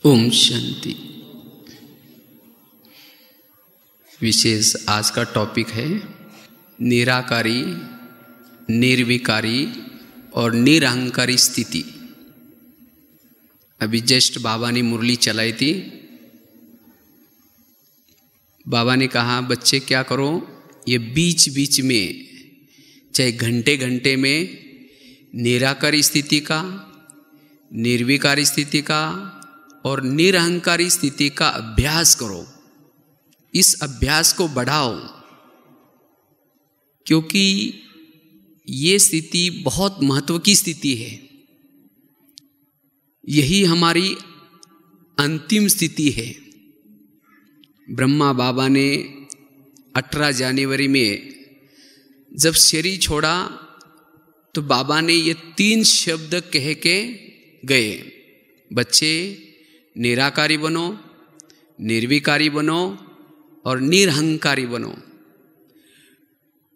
ओम शांति। विशेष आज का टॉपिक है निराकारी, निर्विकारी और निरहंकारी स्थिति। अभी जस्ट बाबा ने मुरली चलाई थी। बाबा ने कहा बच्चे क्या करो, ये बीच बीच में चाहे घंटे घंटे में निराकारी स्थिति का, निर्विकारी स्थिति का और निरहंकारी स्थिति का अभ्यास करो। इस अभ्यास को बढ़ाओ, क्योंकि ये स्थिति बहुत महत्व की स्थिति है। यही हमारी अंतिम स्थिति है। ब्रह्मा बाबा ने 18 जनवरी में जब शरीर छोड़ा तो बाबा ने ये 3 शब्द कह के गए, बच्चे निराकारी बनो, निर्विकारी बनो और निरहंकारी बनो।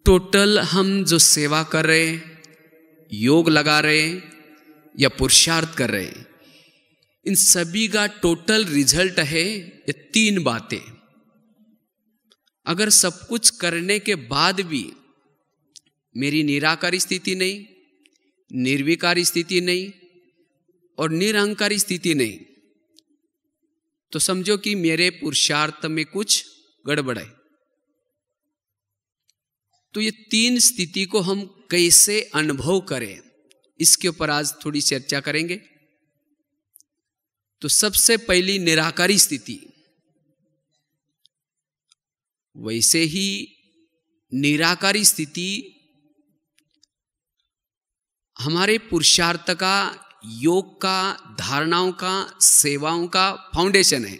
टोटल हम जो सेवा कर रहे, योग लगा रहे या पुरुषार्थ कर रहे, इन सभी का टोटल रिजल्ट है ये 3 बातें। अगर सब कुछ करने के बाद भी मेरी निराकारी स्थिति नहीं, निर्विकारी स्थिति नहीं और निरहंकारी स्थिति नहीं, तो समझो कि मेरे पुरुषार्थ में कुछ गड़बड़ है। तो ये 3 स्थिति को हम कैसे अनुभव करें, इसके ऊपर आज थोड़ी चर्चा करेंगे। तो सबसे पहली निराकारी स्थिति। वैसे ही निराकारी स्थिति हमारे पुरुषार्थ का, योग का, धारणाओं का, सेवाओं का फाउंडेशन है।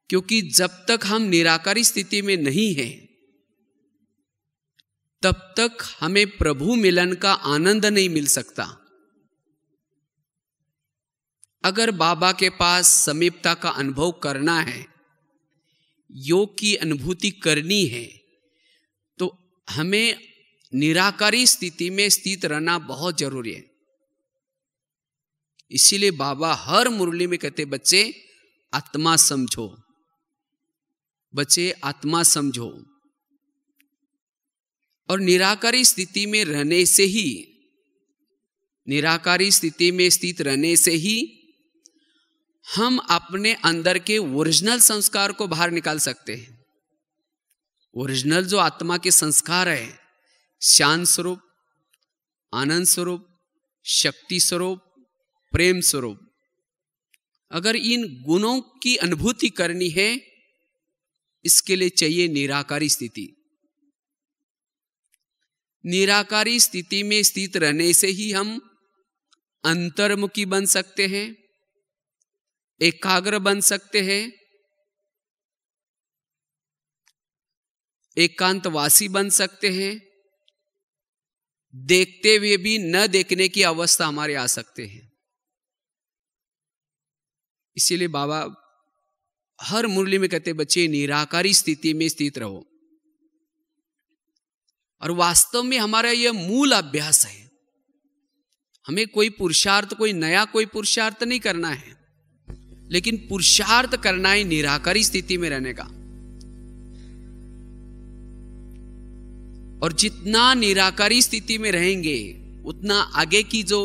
क्योंकि जब तक हम निराकारी स्थिति में नहीं हैं, तब तक हमें प्रभु मिलन का आनंद नहीं मिल सकता। अगर बाबा के पास समीपता का अनुभव करना है, योग की अनुभूति करनी है, तो हमें निराकारी स्थिति में स्थित रहना बहुत जरूरी है। इसीलिए बाबा हर मुरली में कहते, बच्चे आत्मा समझो, बच्चे आत्मा समझो। और निराकारी स्थिति में रहने से ही, निराकारी स्थिति में स्थित रहने से ही हम अपने अंदर के ओरिजिनल संस्कार को बाहर निकाल सकते हैं। ओरिजिनल जो आत्मा के संस्कार है, शांत स्वरूप, आनंद स्वरूप, शक्ति स्वरूप, प्रेम स्वरूप, अगर इन गुणों की अनुभूति करनी है, इसके लिए चाहिए निराकारी स्थिति। निराकारी स्थिति में स्थित रहने से ही हम अंतर्मुखी बन सकते हैं, एकाग्र बन सकते हैं, एकांतवासी बन सकते हैं, देखते हुए भी न देखने की अवस्था हमारे आ सकते हैं। इसीलिए बाबा हर मुरली में कहते, बच्चे निराकारी स्थिति में स्थित रहो। और वास्तव में हमारा यह मूल अभ्यास है। हमें कोई पुरुषार्थ, कोई नया कोई पुरुषार्थ नहीं करना है, लेकिन पुरुषार्थ करना है निराकारी स्थिति में रहने का। और जितना निराकारी स्थिति में रहेंगे, उतना आगे की जो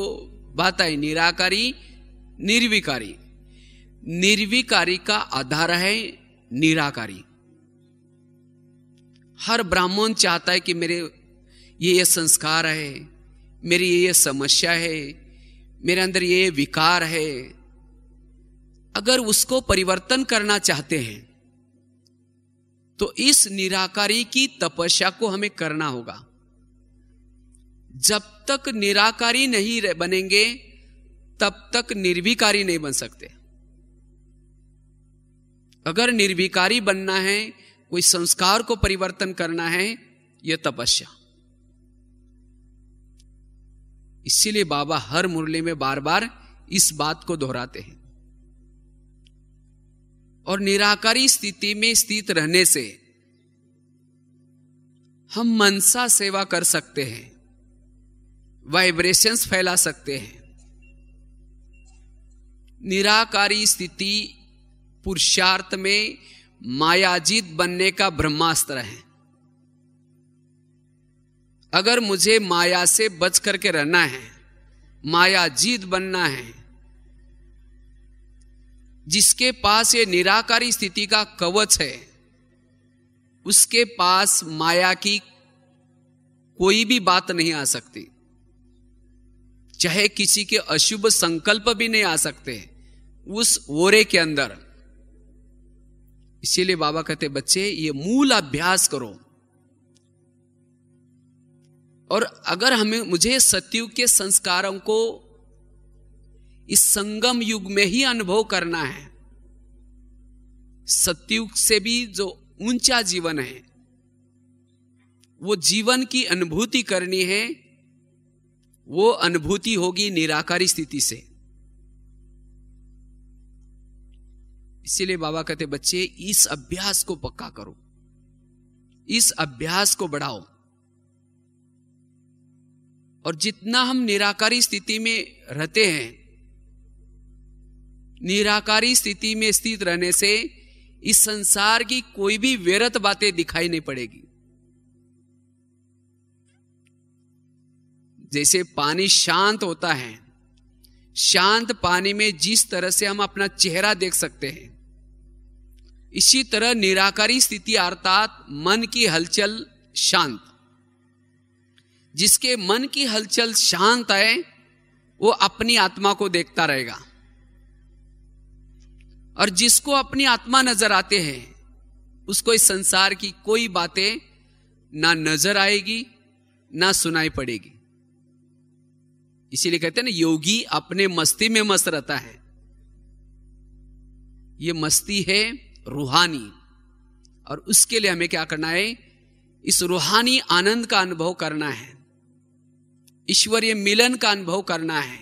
बात है, निराकारी, निर्विकारी। निर्विकारी का आधार है निराकारी। हर ब्राह्मण चाहता है कि मेरे ये संस्कार है, मेरी ये समस्या है, मेरे अंदर ये विकार है। अगर उसको परिवर्तन करना चाहते हैं, तो इस निराकारी की तपस्या को हमें करना होगा। जब तक निराकारी नहीं बनेंगे, तब तक निर्विकारी नहीं बन सकते। अगर निर्विकारी बनना है, कोई संस्कार को परिवर्तन करना है, यह तपस्या। इसीलिए बाबा हर मुरली में बार बार इस बात को दोहराते हैं। और निराकारी स्थिति में स्थित रहने से हम मनसा सेवा कर सकते हैं, वाइब्रेशंस फैला सकते हैं, निराकारी स्थिति पुरुषार्थ में मायाजीत बनने का ब्रह्मास्त्र है। अगर मुझे माया से बच करके रहना है, मायाजीत बनना है, जिसके पास ये निराकारी स्थिति का कवच है, उसके पास माया की कोई भी बात नहीं आ सकती, चाहे किसी के अशुभ संकल्प भी नहीं आ सकते उस ओरे के अंदर। इसीलिए बाबा कहते बच्चे ये मूल अभ्यास करो। और अगर मुझे सतयुग के संस्कारों को इस संगम युग में ही अनुभव करना है, सतयुग से भी जो ऊंचा जीवन है, वो जीवन की अनुभूति करनी है, वो अनुभूति होगी निराकारी स्थिति से। इसीलिए बाबा कहते बच्चे इस अभ्यास को पक्का करो, इस अभ्यास को बढ़ाओ। और जितना हम निराकारी स्थिति में रहते हैं, निराकारी स्थिति में स्थित रहने से इस संसार की कोई भी व्यर्थ बातें दिखाई नहीं पड़ेगी। जैसे पानी शांत होता है, शांत पानी में जिस तरह से हम अपना चेहरा देख सकते हैं, इसी तरह निराकारी स्थिति अर्थात मन की हलचल शांत। जिसके मन की हलचल शांत है वो अपनी आत्मा को देखता रहेगा, और जिसको अपनी आत्मा नजर आते हैं उसको इस संसार की कोई बातें ना नजर आएगी ना सुनाई पड़ेगी। इसीलिए कहते हैं ना, योगी अपने मस्ती में मस्त रहता है। ये मस्ती है रूहानी, और उसके लिए हमें क्या करना है, इस रूहानी आनंद का अनुभव करना है, ईश्वरीय मिलन का अनुभव करना है।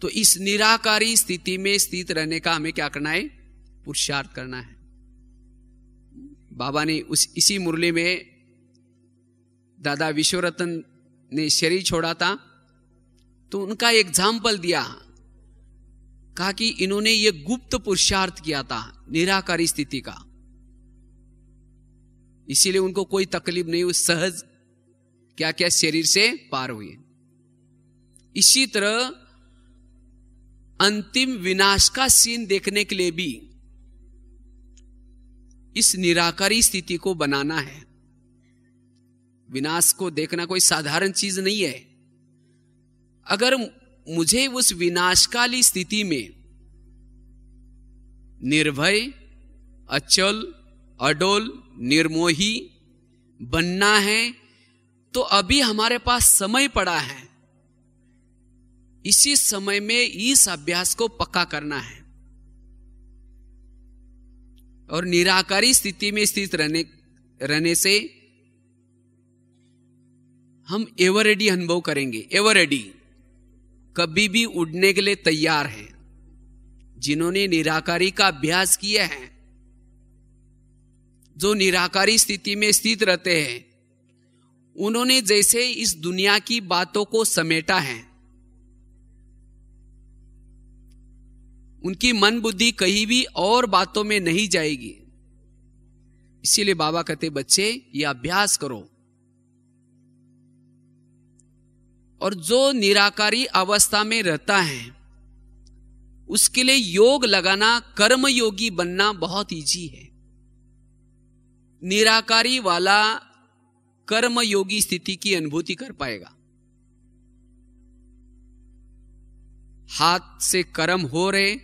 तो इस निराकारी स्थिति में स्थित रहने का हमें क्या करना है, पुरुषार्थ करना है। बाबा ने इसी मुरली में दादा विश्वरतन ने शरीर छोड़ा था, तो उनका एग्जाम्पल दिया, कहा कि इन्होंने ये गुप्त पुरुषार्थ किया था निराकारी स्थिति का, इसीलिए उनको कोई तकलीफ नहीं हुई, सहज क्या क्या शरीर से पार हुए। इसी तरह अंतिम विनाश का सीन देखने के लिए भी इस निराकारी स्थिति को बनाना है। विनाश को देखना कोई साधारण चीज नहीं है। अगर मुझे उस विनाशकाली स्थिति में निर्भय, अचल, अडोल, निर्मोही बनना है, तो अभी हमारे पास समय पड़ा है। इसी समय में इस अभ्यास को पक्का करना है, और निराकारी स्थिति में स्थित रहने से हम एवर रेडी अनुभव करेंगे। एवर रेडी, कभी भी उड़ने के लिए तैयार हैं। जिन्होंने निराकारी का अभ्यास किया है, जो निराकारी स्थिति में स्थित रहते हैं, उन्होंने जैसे इस दुनिया की बातों को समेटा है, उनकी मन बुद्धि कहीं भी और बातों में नहीं जाएगी। इसीलिए बाबा कहते बच्चे ये अभ्यास करो। और जो निराकारी अवस्था में रहता है उसके लिए योग लगाना, कर्म योगी बनना बहुत इजी है। निराकारी वाला कर्म योगी स्थिति की अनुभूति कर पाएगा। हाथ से कर्म हो रहे,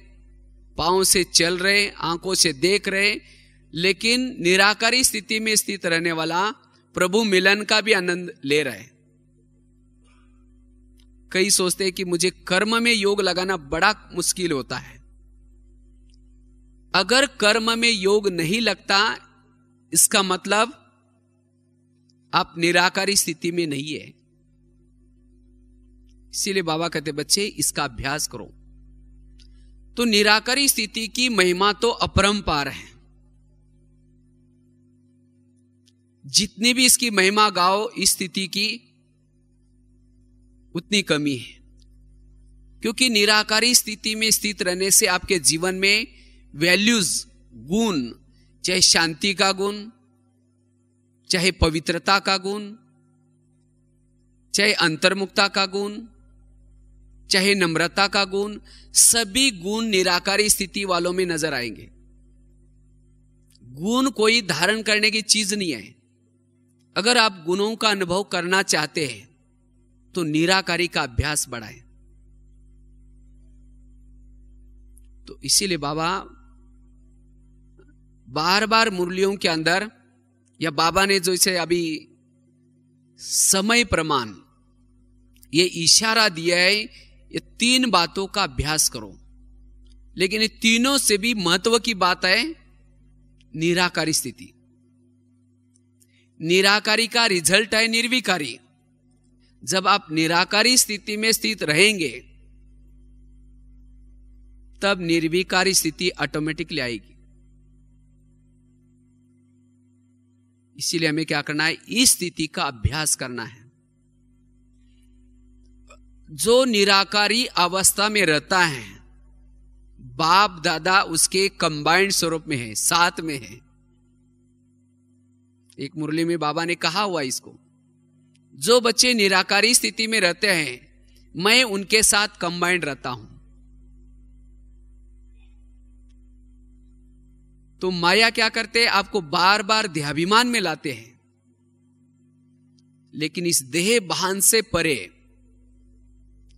पांव से चल रहे, आंखों से देख रहे, लेकिन निराकारी स्थिति में स्थित रहने वाला प्रभु मिलन का भी आनंद ले रहा है। कई सोचते हैं कि मुझे कर्म में योग लगाना बड़ा मुश्किल होता है। अगर कर्म में योग नहीं लगता, इसका मतलब आप निराकारी स्थिति में नहीं है। इसीलिए बाबा कहते बच्चे इसका अभ्यास करो। तो निराकारी स्थिति की महिमा तो अपरंपार है। जितनी भी इसकी महिमा गाओ इस स्थिति की, उतनी कमी है। क्योंकि निराकारी स्थिति में स्थित रहने से आपके जीवन में वैल्यूज, गुण, चाहे शांति का गुण, चाहे पवित्रता का गुण, चाहे अंतर्मुखता का गुण, चाहे नम्रता का गुण, सभी गुण निराकारी स्थिति वालों में नजर आएंगे। गुण कोई धारण करने की चीज नहीं है। अगर आप गुणों का अनुभव करना चाहते हैं तो निराकारी का अभ्यास बढ़ाएं। तो इसीलिए बाबा बार बार मुरलियों के अंदर, या बाबा ने जो इसे अभी समय प्रमाण ये इशारा दिया है, ये 3 बातों का अभ्यास करो। लेकिन ये तीनों से भी महत्व की बात है निराकारी स्थिति। निराकारी का रिजल्ट है निर्विकारी। जब आप निराकारी स्थिति में स्थित रहेंगे तब निर्विकारी स्थिति ऑटोमेटिकली आएगी। इसीलिए हमें क्या करना है, इस स्थिति का अभ्यास करना है। जो निराकारी अवस्था में रहता है, बाप दादा उसके कंबाइंड स्वरूप में है, साथ में है। एक मुरली में बाबा ने कहा हुआ इसको, जो बच्चे निराकारी स्थिति में रहते हैं मैं उनके साथ कंबाइंड रहता हूं। तो माया क्या करते हैं, आपको बार बार देहाभिमान में लाते हैं। लेकिन इस देह भान से परे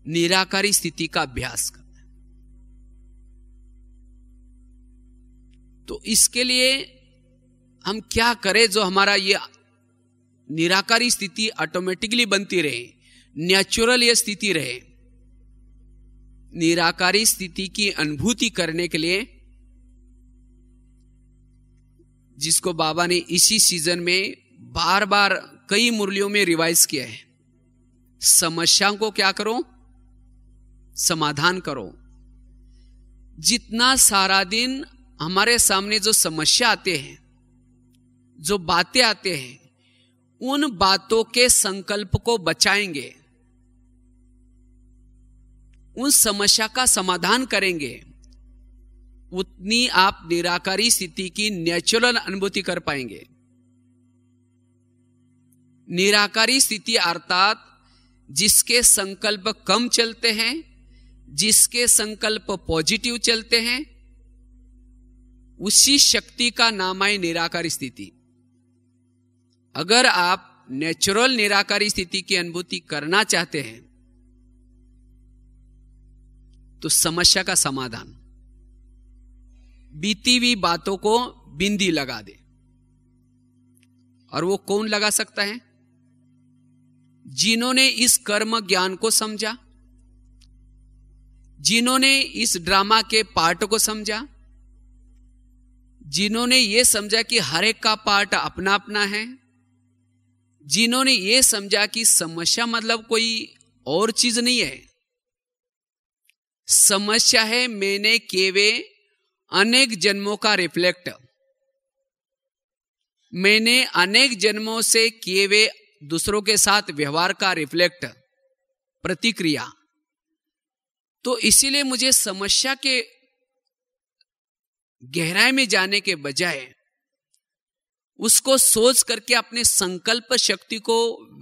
निराकारी स्थिति का अभ्यास करना है। तो इसके लिए हम क्या करें जो हमारा ये निराकारी स्थिति ऑटोमेटिकली बनती रहे, नेचुरल ये स्थिति रहे। निराकारी स्थिति की अनुभूति करने के लिए, जिसको बाबा ने इसी सीजन में बार बार कई मुरलियों में रिवाइज किया है, समस्याओं को क्या करो, समाधान करो। जितना सारा दिन हमारे सामने जो समस्या आते हैं, जो बातें आते हैं, उन बातों के संकल्प को बचाएंगे, उन समस्या का समाधान करेंगे, उतनी आप निराकारी स्थिति की नेचुरल अनुभूति कर पाएंगे। निराकारी स्थिति अर्थात जिसके संकल्प कम चलते हैं, जिसके संकल्प पॉजिटिव चलते हैं, उसी शक्ति का नाम है निराकारी स्थिति। अगर आप नेचुरल निराकारी स्थिति की अनुभूति करना चाहते हैं तो समस्या का समाधान, बीती हुई बातों को बिंदी लगा दे। और वो कौन लगा सकता है? जिन्होंने इस कर्म ज्ञान को समझा, जिन्होंने इस ड्रामा के पार्ट को समझा, जिन्होंने ये समझा कि हर एक का पार्ट अपना अपना है, जिन्होंने ये समझा कि समस्या मतलब कोई और चीज नहीं है, समस्या है मैंने केवे अनेक जन्मों का रिफ्लेक्ट, मैंने अनेक जन्मों से किए हुए दूसरों के साथ व्यवहार का रिफ्लेक्ट, प्रतिक्रिया। तो इसीलिए मुझे समस्या के गहराई में जाने के बजाय उसको सोच करके अपने संकल्प शक्ति को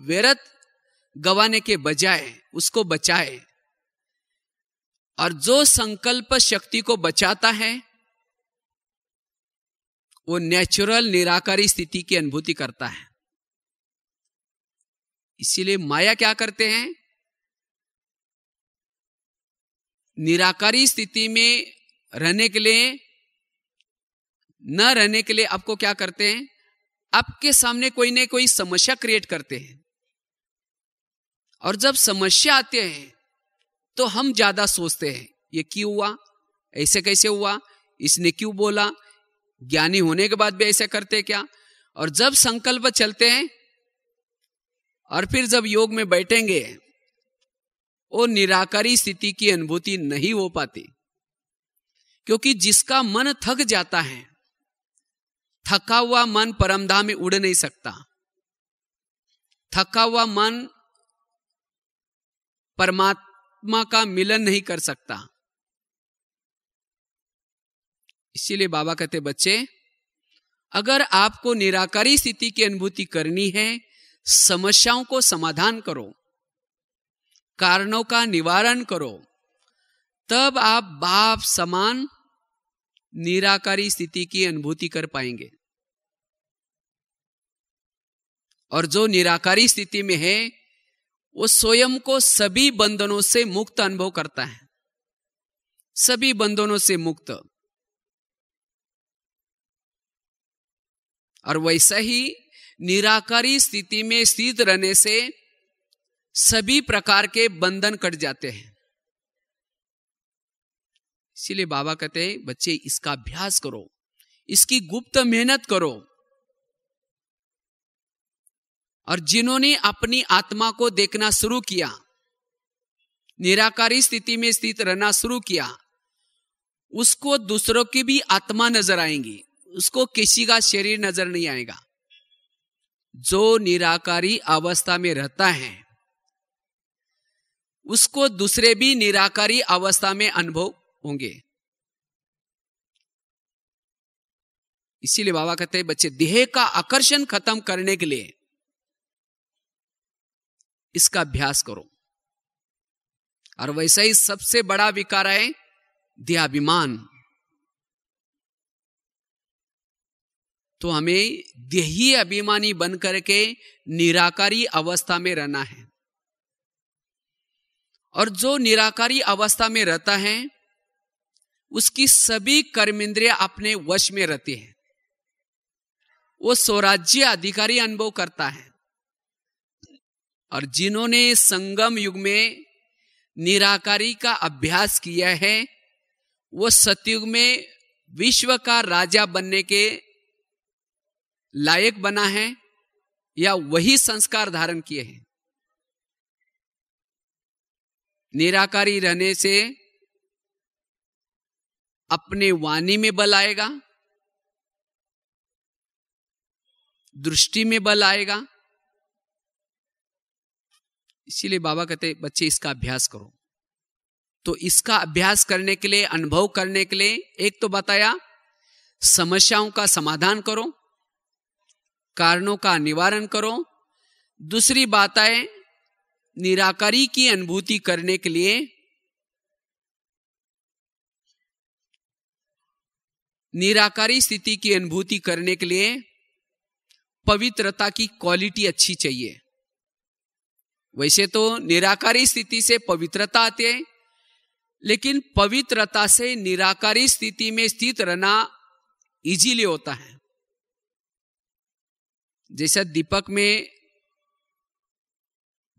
व्यर्थ गंवाने के बजाय उसको बचाए। और जो संकल्प शक्ति को बचाता है वो नेचुरल निराकारी स्थिति की अनुभूति करता है। इसीलिए माया क्या करते हैं, निराकारी स्थिति में रहने के लिए, न रहने के लिए आपको क्या करते हैं, आपके सामने कोई न कोई समस्या क्रिएट करते हैं। और जब समस्या आते हैं तो हम ज्यादा सोचते हैं, ये क्यों हुआ, ऐसे कैसे हुआ, इसने क्यों बोला, ज्ञानी होने के बाद भी ऐसे करते क्या। और जब संकल्प चलते हैं और फिर जब योग में बैठेंगे, वो निराकारी स्थिति की अनुभूति नहीं हो पाती। क्योंकि जिसका मन थक जाता है, थका हुआ मन परमधाम में उड़ नहीं सकता। थका हुआ मन आत्मा का मिलन नहीं कर सकता। इसीलिए बाबा कहते बच्चे, अगर आपको निराकारी स्थिति की अनुभूति करनी है, समस्याओं को समाधान करो, कारणों का निवारण करो, तब आप बाप समान निराकारी स्थिति की अनुभूति कर पाएंगे। और जो निराकारी स्थिति में है वो स्वयं को सभी बंधनों से मुक्त अनुभव करता है, सभी बंधनों से मुक्त। और वैसा ही निराकारी स्थिति में स्थित रहने से सभी प्रकार के बंधन कट जाते हैं। इसीलिए बाबा कहते हैं बच्चे इसका अभ्यास करो, इसकी गुप्त मेहनत करो। और जिन्होंने अपनी आत्मा को देखना शुरू किया, निराकारी स्थिति में स्थित रहना शुरू किया, उसको दूसरों की भी आत्मा नजर आएंगी, उसको किसी का शरीर नजर नहीं आएगा। जो निराकारी अवस्था में रहता है उसको दूसरे भी निराकारी अवस्था में अनुभव होंगे। इसीलिए बाबा कहते हैं बच्चे देह का आकर्षण खत्म करने के लिए इसका अभ्यास करो। और वैसा ही सबसे बड़ा विकार है देहाभिमान। तो हमें देही अभिमानी बन करके निराकारी अवस्था में रहना है। और जो निराकारी अवस्था में रहता है उसकी सभी कर्मेंद्रियां अपने वश में रहती है, वो स्वराज्य अधिकारी अनुभव करता है। और जिन्होंने संगम युग में निराकारी का अभ्यास किया है वो सतयुग में विश्व का राजा बनने के लायक बना है या वही संस्कार धारण किए हैं। निराकारी रहने से अपने वाणी में बल आएगा, दृष्टि में बल आएगा। इसीलिए बाबा कहते हैं बच्चे इसका अभ्यास करो। तो इसका अभ्यास करने के लिए, अनुभव करने के लिए, एक तो बताया समस्याओं का समाधान करो, कारणों का निवारण करो। दूसरी बात है निराकारी की अनुभूति करने के लिए निराकारी स्थिति की अनुभूति करने के लिए पवित्रता की क्वालिटी अच्छी चाहिए। वैसे तो निराकारी स्थिति से पवित्रता आती है, लेकिन पवित्रता से निराकारी स्थिति में स्थित रहना इजीली होता है। जैसा दीपक में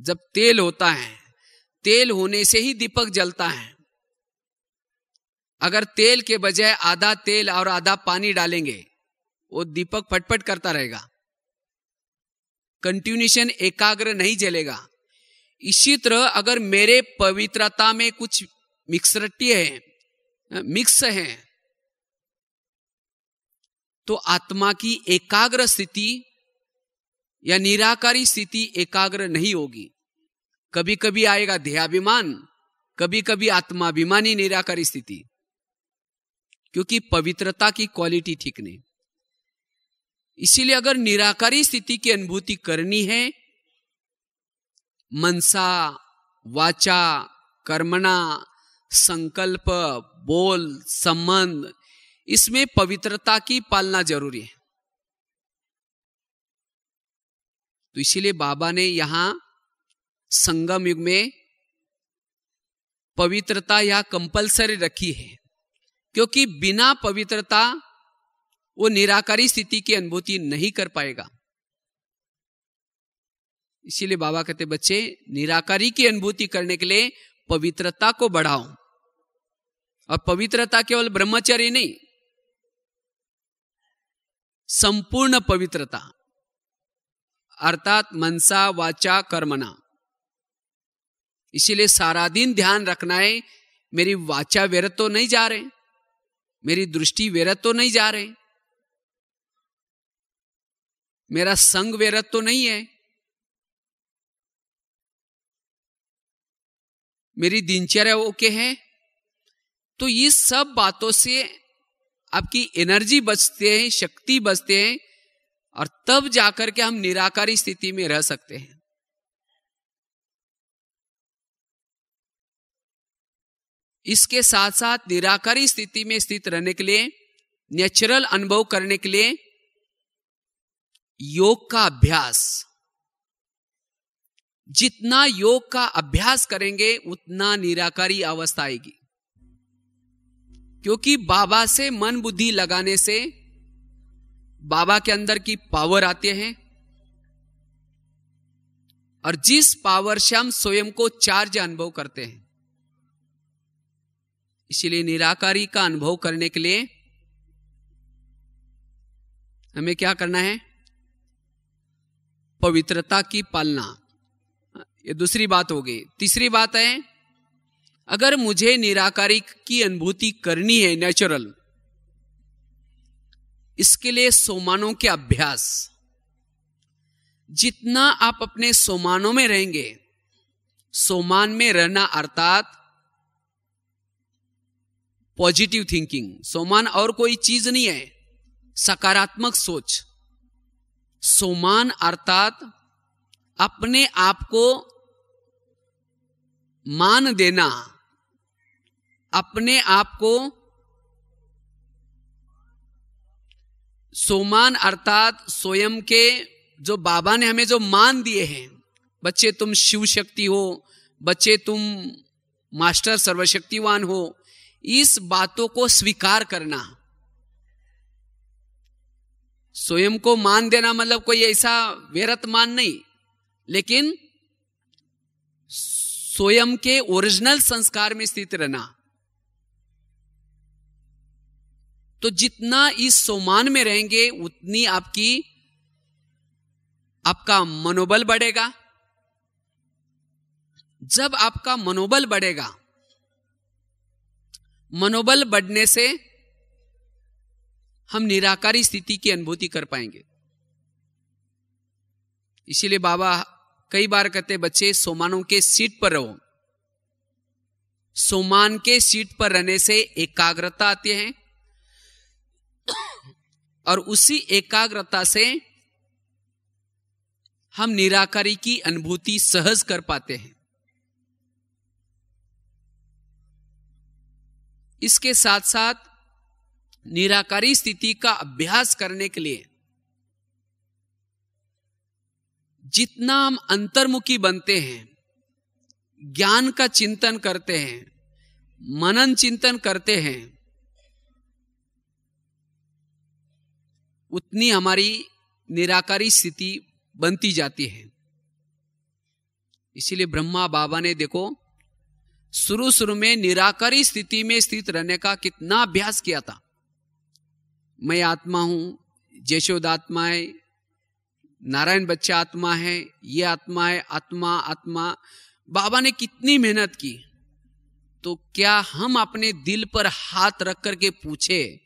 जब तेल होता है, तेल होने से ही दीपक जलता है। अगर तेल के बजाय आधा तेल और आधा पानी डालेंगे वो दीपक फटफट करता रहेगा, कंटिन्यूएशन एकाग्र नहीं जलेगा। इसी तरह अगर मेरे पवित्रता में कुछ मिक्स है तो आत्मा की एकाग्र स्थिति या निराकारी स्थिति एकाग्र नहीं होगी। कभी कभी आएगा देहाभिमान, कभी कभी आत्माभिमानी निराकारी स्थिति, क्योंकि पवित्रता की क्वालिटी ठीक नहीं। इसीलिए अगर निराकारी स्थिति की अनुभूति करनी है, मनसा वाचा कर्मणा संकल्प बोल संबंध, इसमें पवित्रता की पालना जरूरी है। तो इसीलिए बाबा ने यहां संगम युग में पवित्रता यह कंपलसरी रखी है, क्योंकि बिना पवित्रता वो निराकारी स्थिति की अनुभूति नहीं कर पाएगा। इसीलिए बाबा कहते बच्चे निराकारी की अनुभूति करने के लिए पवित्रता को बढ़ाओ। और पवित्रता केवल ब्रह्मचर्य नहीं, संपूर्ण पवित्रता अर्थात मनसा वाचा कर्मणा। इसीलिए सारा दिन ध्यान रखना है मेरी वाचा व्यर्थ तो नहीं जा रहे, मेरी दृष्टि व्यर्थ तो नहीं जा रहे, मेरा संग व्यर्थ तो नहीं है। मेरी दिनचर्या ओके है, तो ये सब बातों से आपकी एनर्जी बचते हैं, शक्ति बचते हैं, और तब जाकर के हम निराकारी स्थिति में रह सकते हैं। इसके साथ साथ निराकारी स्थिति में स्थित रहने के लिए, नेचुरल अनुभव करने के लिए योग का अभ्यास, जितना योग का अभ्यास करेंगे उतना निराकारी अवस्था आएगी। क्योंकि बाबा से मन बुद्धि लगाने से बाबा के अंदर की पावर आती है, और जिस पावर से हम स्वयं को चार्ज अनुभव करते हैं। इसीलिए निराकारी का अनुभव करने के लिए हमें क्या करना है? पवित्रता की पालना। ये दूसरी बात हो गई। तीसरी बात है, अगर मुझे निराकारी की अनुभूति करनी है नेचुरल, इसके लिए सोमानों के अभ्यास। जितना आप अपने सोमानों में रहेंगे, सोमान में रहना अर्थात पॉजिटिव थिंकिंग। सोमान और कोई चीज नहीं है, सकारात्मक सोच। सोमान अर्थात अपने आप को मान देना, अपने आप को सोमान अर्थात स्वयं के, जो बाबा ने हमें जो मान दिए हैं, बच्चे तुम शिव शक्ति हो, बच्चे तुम मास्टर सर्वशक्तिवान हो, इस बातों को स्वीकार करना। स्वयं को मान देना मतलब कोई ऐसा व्यर्थ मान नहीं, लेकिन स्वयं के ओरिजिनल संस्कार में स्थित रहना। तो जितना इस सोमान में रहेंगे उतनी आपका मनोबल बढ़ेगा। जब आपका मनोबल बढ़ेगा, मनोबल बढ़ने से हम निराकारी स्थिति की अनुभूति कर पाएंगे। इसीलिए बाबा कई बार कहते, बच्चे सोमानों के सीट पर रहो। सोमान के सीट पर रहने से एकाग्रता आती है, और उसी एकाग्रता से हम निराकारी की अनुभूति सहज कर पाते हैं। इसके साथ साथ निराकारी स्थिति का अभ्यास करने के लिए जितना हम अंतर्मुखी बनते हैं, ज्ञान का चिंतन करते हैं, मनन चिंतन करते हैं, उतनी हमारी निराकारी स्थिति बनती जाती है। इसीलिए ब्रह्मा बाबा ने देखो शुरू में निराकारी स्थिति में स्थित रहने का कितना अभ्यास किया था। मैं आत्मा हूं, जयशोद आत्मा है, नारायण बच्चा आत्मा है, ये आत्मा है, आत्मा आत्मा। बाबा ने कितनी मेहनत की। तो क्या हम अपने दिल पर हाथ रख करके पूछे,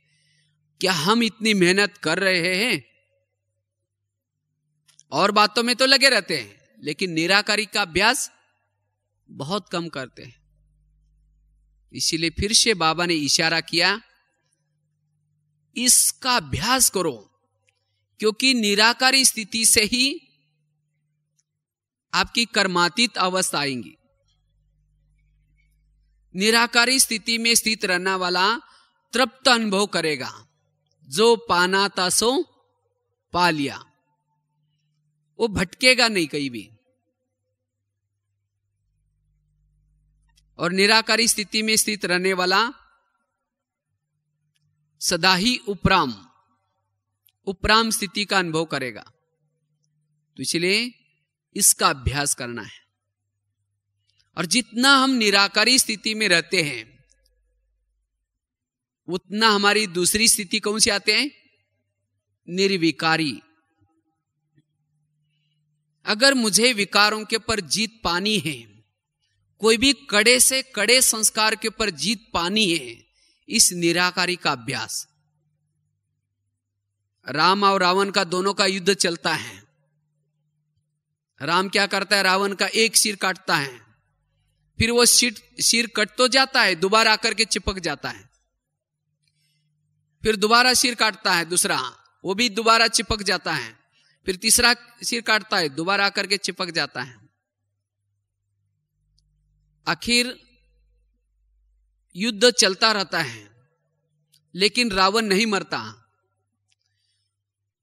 क्या हम इतनी मेहनत कर रहे हैं? और बातों में तो लगे रहते हैं, लेकिन निराकारी का अभ्यास बहुत कम करते हैं। इसीलिए फिर से बाबा ने इशारा किया, इसका अभ्यास करो, क्योंकि निराकारी स्थिति से ही आपकी कर्मातीत अवस्था आएंगी। निराकारी स्थिति में स्थित रहने वाला तृप्त अनुभव करेगा। जो पाना था सो पा लिया, वो भटकेगा नहीं कहीं भी। और निराकारी स्थिति में स्थित रहने वाला सदा ही उपराम स्थिति का अनुभव करेगा। तो इसलिए इसका अभ्यास करना है। और जितना हम निराकारी स्थिति में रहते हैं, उतना हमारी दूसरी स्थिति कौन सी आते हैं? निर्विकारी। अगर मुझे विकारों के ऊपर जीत पानी है, कोई भी कड़े से कड़े संस्कार के ऊपर जीत पानी है, इस निराकारी का अभ्यास। राम और रावण का दोनों का युद्ध चलता है। राम क्या करता है? रावण का एक सिर काटता है। फिर वो शीर कट तो जाता है, दोबारा आकर के चिपक जाता है, फिर दोबारा शीर काटता है दूसरा, वो भी दोबारा चिपक जाता है, फिर तीसरा शीर काटता है, दोबारा आकर के चिपक जाता है। आखिर युद्ध चलता रहता है, लेकिन रावण नहीं मरता।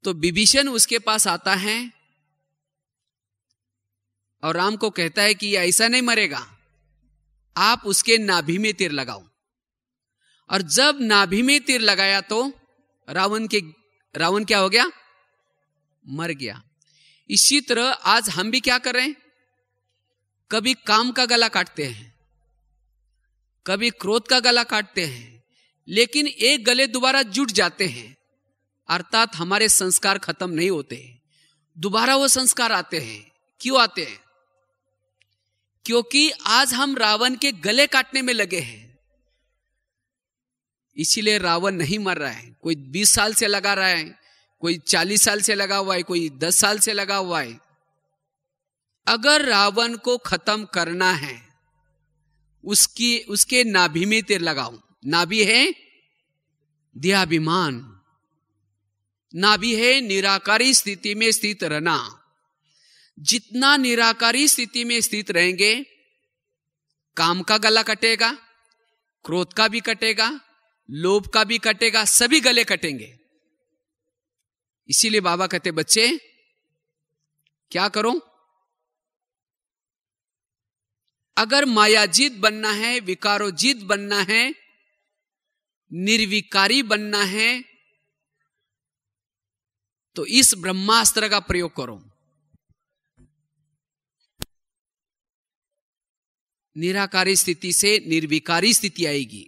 तो विभीषण उसके पास आता है और राम को कहता है कि ऐसा नहीं मरेगा, आप उसके नाभि में तीर लगाओ। और जब नाभि में तीर लगाया तो रावण क्या हो गया? मर गया। इसी तरह आज हम भी क्या कर रहे हैं? कभी काम का गला काटते हैं, कभी क्रोध का गला काटते हैं, लेकिन एक गले दोबारा जुट जाते हैं, अर्थात हमारे संस्कार खत्म नहीं होते, दोबारा वो संस्कार आते हैं। क्यों आते हैं? क्योंकि आज हम रावण के गले काटने में लगे हैं, इसीलिए रावण नहीं मर रहा है। कोई 20 साल से लगा रहा है, कोई 40 साल से लगा हुआ है, कोई 10 साल से लगा हुआ है। अगर रावण को खत्म करना है, उसके नाभि में तीर लगाओ। नाभि है देहाभिमान, नाभि है निराकारी स्थिति में स्थित रहना। जितना निराकारी स्थिति में स्थित रहेंगे, काम का गला कटेगा, क्रोध का भी कटेगा, लोभ का भी कटेगा, सभी गले कटेंगे। इसीलिए बाबा कहते बच्चे क्या करो? अगर मायाजीत बनना है, विकारोजीत बनना है, निर्विकारी बनना है, तो इस ब्रह्मास्त्र का प्रयोग करो। निराकारी स्थिति से निर्विकारी स्थिति आएगी,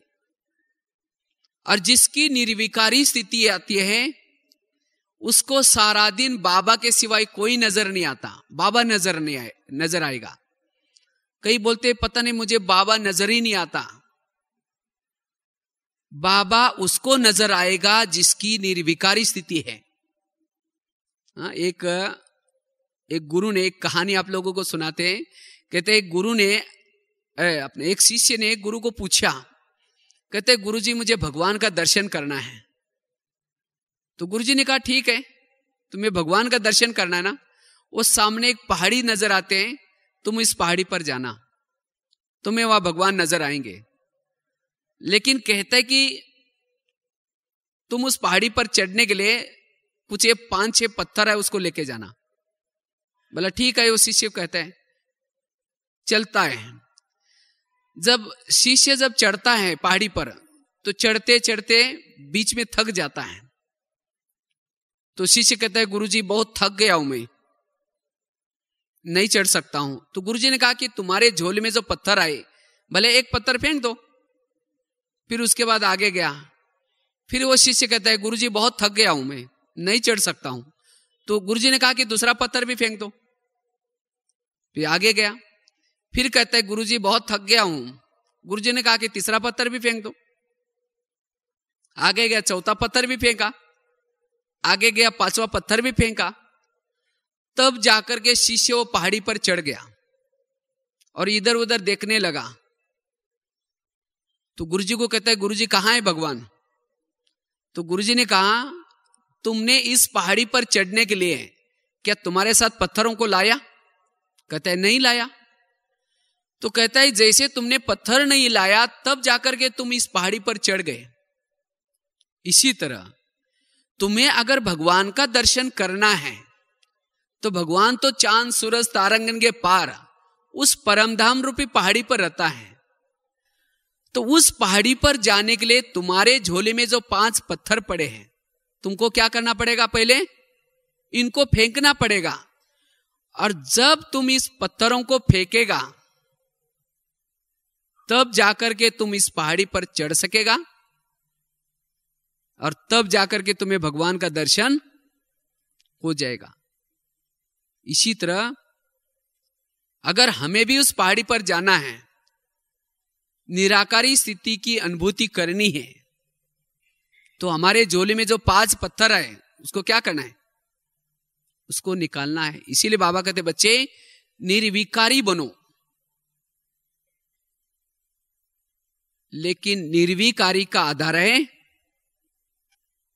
और जिसकी निर्विकारी स्थिति आती है उसको सारा दिन बाबा के सिवाय कोई नजर नहीं आता, बाबा नजर आएगा। कई बोलते पता नहीं मुझे बाबा नजर ही नहीं आता। बाबा उसको नजर आएगा जिसकी निर्विकारी स्थिति है। एक गुरु ने एक कहानी आप लोगों को सुनाते हैं। कहते एक गुरु ने अपने एक शिष्य ने एक गुरु को पूछा, कहते गुरुजी मुझे भगवान का दर्शन करना है। तो गुरुजी ने कहा ठीक है, तुम्हें भगवान का दर्शन करना है ना, वो सामने एक पहाड़ी नजर आते हैं, तुम इस पहाड़ी पर जाना, तुम्हें वहां भगवान नजर आएंगे। लेकिन कहते कि तुम उस पहाड़ी पर चढ़ने के लिए कुछ 5-6 पत्थर है, उसको लेके जाना। बोला ठीक है। वो शिष्य कहता है, चलता है। जब शिष्य चढ़ता है पहाड़ी पर, तो चढ़ते चढ़ते बीच में थक जाता है। तो शिष्य कहता है गुरुजी बहुत थक गया हूं, मैं नहीं चढ़ सकता हूं। तो गुरुजी ने कहा कि तुम्हारे झोले में जो पत्थर आए, भले एक पत्थर फेंक दो। फिर उसके बाद आगे गया। फिर वो शिष्य कहता है गुरुजी बहुत थक गया हूं, मैं नहीं चढ़ सकता हूं। तो गुरुजी ने कहा कि दूसरा पत्थर भी फेंक दो। फिर आगे गया। फिर कहता है गुरुजी बहुत थक गया हूं। गुरुजी ने कहा कि तीसरा पत्थर भी फेंक दो। आगे गया, चौथा पत्थर भी फेंका। आगे गया, 5वां पत्थर भी फेंका। तब जाकर के शिष्य वो पहाड़ी पर चढ़ गया और इधर उधर देखने लगा। तो गुरुजी को कहता है गुरुजी कहां है भगवान? तो गुरुजी ने कहा तुमने इस पहाड़ी पर चढ़ने के लिए क्या तुम्हारे साथ पत्थरों को लाया? कहता है नहीं लाया। तो कहता है जैसे तुमने पत्थर नहीं लाया तब जाकर के तुम इस पहाड़ी पर चढ़ गए, इसी तरह तुम्हें अगर भगवान का दर्शन करना है तो भगवान तो चांद सूरज तारांगन के पार उस परमधाम रूपी पहाड़ी पर रहता है। तो उस पहाड़ी पर जाने के लिए तुम्हारे झोले में जो 5 पत्थर पड़े हैं, तुमको क्या करना पड़ेगा? पहले इनको फेंकना पड़ेगा। और जब तुम इस पत्थरों को फेंकेगा तब जाकर के तुम इस पहाड़ी पर चढ़ सकेगा, और तब जाकर के तुम्हें भगवान का दर्शन हो जाएगा। इसी तरह अगर हमें भी उस पहाड़ी पर जाना है, निराकारी स्थिति की अनुभूति करनी है, तो हमारे झोले में जो 5 पत्थर है उसको क्या करना है? उसको निकालना है। इसीलिए बाबा कहते बच्चे निर्विकारी बनो। लेकिन निर्विकारी का आधार है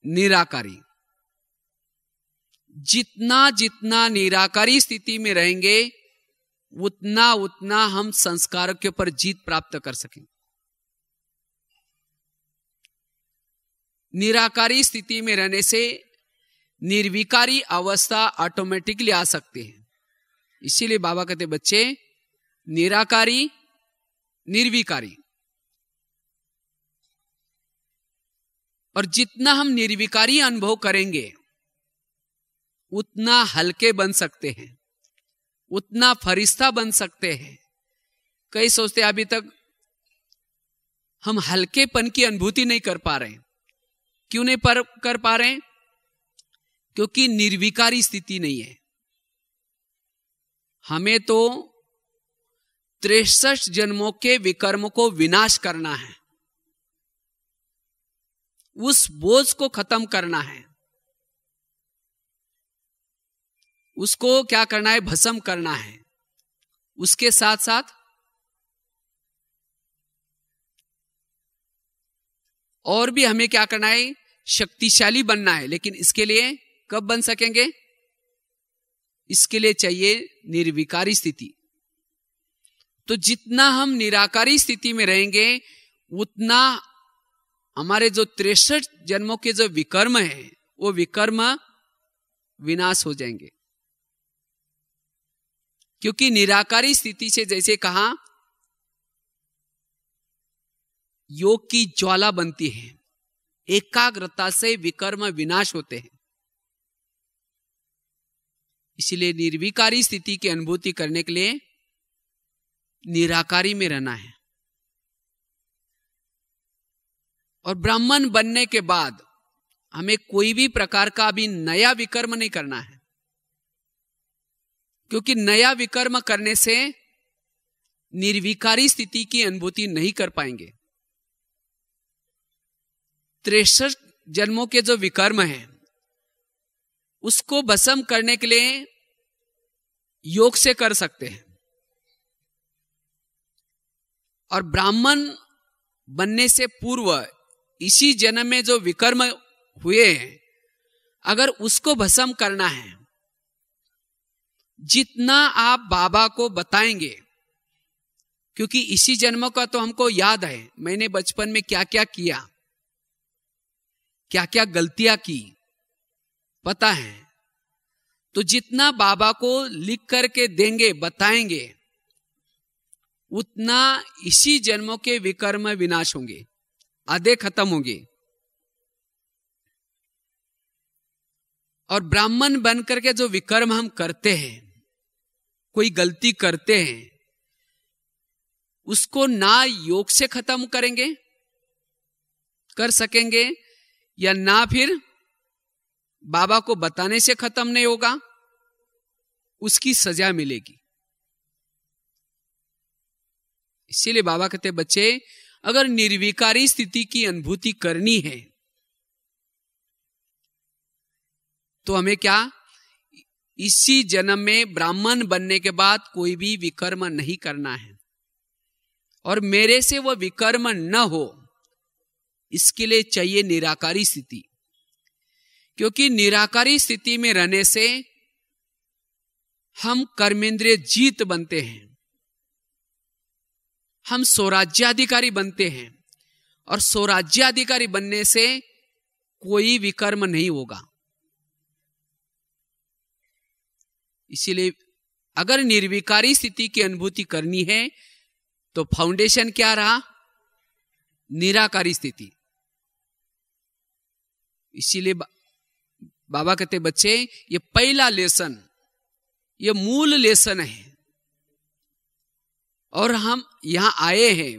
निराकारी। जितना जितना निराकारी स्थिति में रहेंगे उतना उतना हम संस्कारों के ऊपर जीत प्राप्त कर सकेंगे। निराकारी स्थिति में रहने से निर्विकारी अवस्था ऑटोमेटिकली आ सकती है। इसीलिए बाबा कहते बच्चे निराकारी निर्विकारी, और जितना हम निर्विकारी अनुभव करेंगे उतना हल्के बन सकते हैं, उतना फरिश्ता बन सकते हैं। कई सोचते हैं अभी तक हम हल्केपन की अनुभूति नहीं कर पा रहे हैं। क्यों नहीं कर पा रहे हैं? क्योंकि निर्विकारी स्थिति नहीं है। हमें तो 63 जन्मों के विकर्म को विनाश करना है, उस बोझ को खत्म करना है, उसको क्या करना है? भस्म करना है। उसके साथ साथ और भी हमें क्या करना है? शक्तिशाली बनना है। लेकिन इसके लिए कब बन सकेंगे? इसके लिए चाहिए निर्विकारी स्थिति। तो जितना हम निराकारी स्थिति में रहेंगे उतना हमारे जो 63 जन्मों के जो विकर्म है वो विकर्म विनाश हो जाएंगे। क्योंकि निराकारी स्थिति से जैसे कहा योग की ज्वाला बनती है, एकाग्रता से विकर्म विनाश होते हैं। इसलिए निर्विकारी स्थिति की अनुभूति करने के लिए निराकारी में रहना है। और ब्राह्मण बनने के बाद हमें कोई भी प्रकार का अभी नया विकर्म नहीं करना है, क्योंकि नया विकर्म करने से निर्विकारी स्थिति की अनुभूति नहीं कर पाएंगे। 63 जन्मों के जो विकर्म हैं उसको भस्म करने के लिए योग से कर सकते हैं। और ब्राह्मण बनने से पूर्व इसी जन्म में जो विकर्म हुए हैं अगर उसको भस्म करना है, जितना आप बाबा को बताएंगे, क्योंकि इसी जन्म का तो हमको याद है मैंने बचपन में क्या क्या किया, क्या क्या गलतियां की, पता है। तो जितना बाबा को लिख करके देंगे, बताएंगे, उतना इसी जन्मों के विकर्म विनाश होंगे, आधे खत्म होंगे। और ब्राह्मण बन करके जो विकर्म हम करते हैं, कोई गलती करते हैं, उसको ना योग से खत्म करेंगे कर सकेंगे, या ना फिर बाबा को बताने से खत्म नहीं होगा, उसकी सजा मिलेगी। इसीलिए बाबा कहते बच्चे अगर निर्विकारी स्थिति की अनुभूति करनी है तो हमें क्या, इसी जन्म में ब्राह्मण बनने के बाद कोई भी विकर्म नहीं करना है। और मेरे से वह विकर्म न हो इसके लिए चाहिए निराकारी स्थिति। क्योंकि निराकारी स्थिति में रहने से हम कर्मेंद्रिय जीत बनते हैं, हम स्वराज्याधिकारी बनते हैं, और स्वराज्याधिकारी बनने से कोई विकर्म नहीं होगा। इसीलिए अगर निर्विकारी स्थिति की अनुभूति करनी है तो फाउंडेशन क्या रहा? निराकारी स्थिति। इसीलिए बाबा कहते बच्चे ये पहला लेसन, ये मूल लेसन है। और हम यहां आए हैं,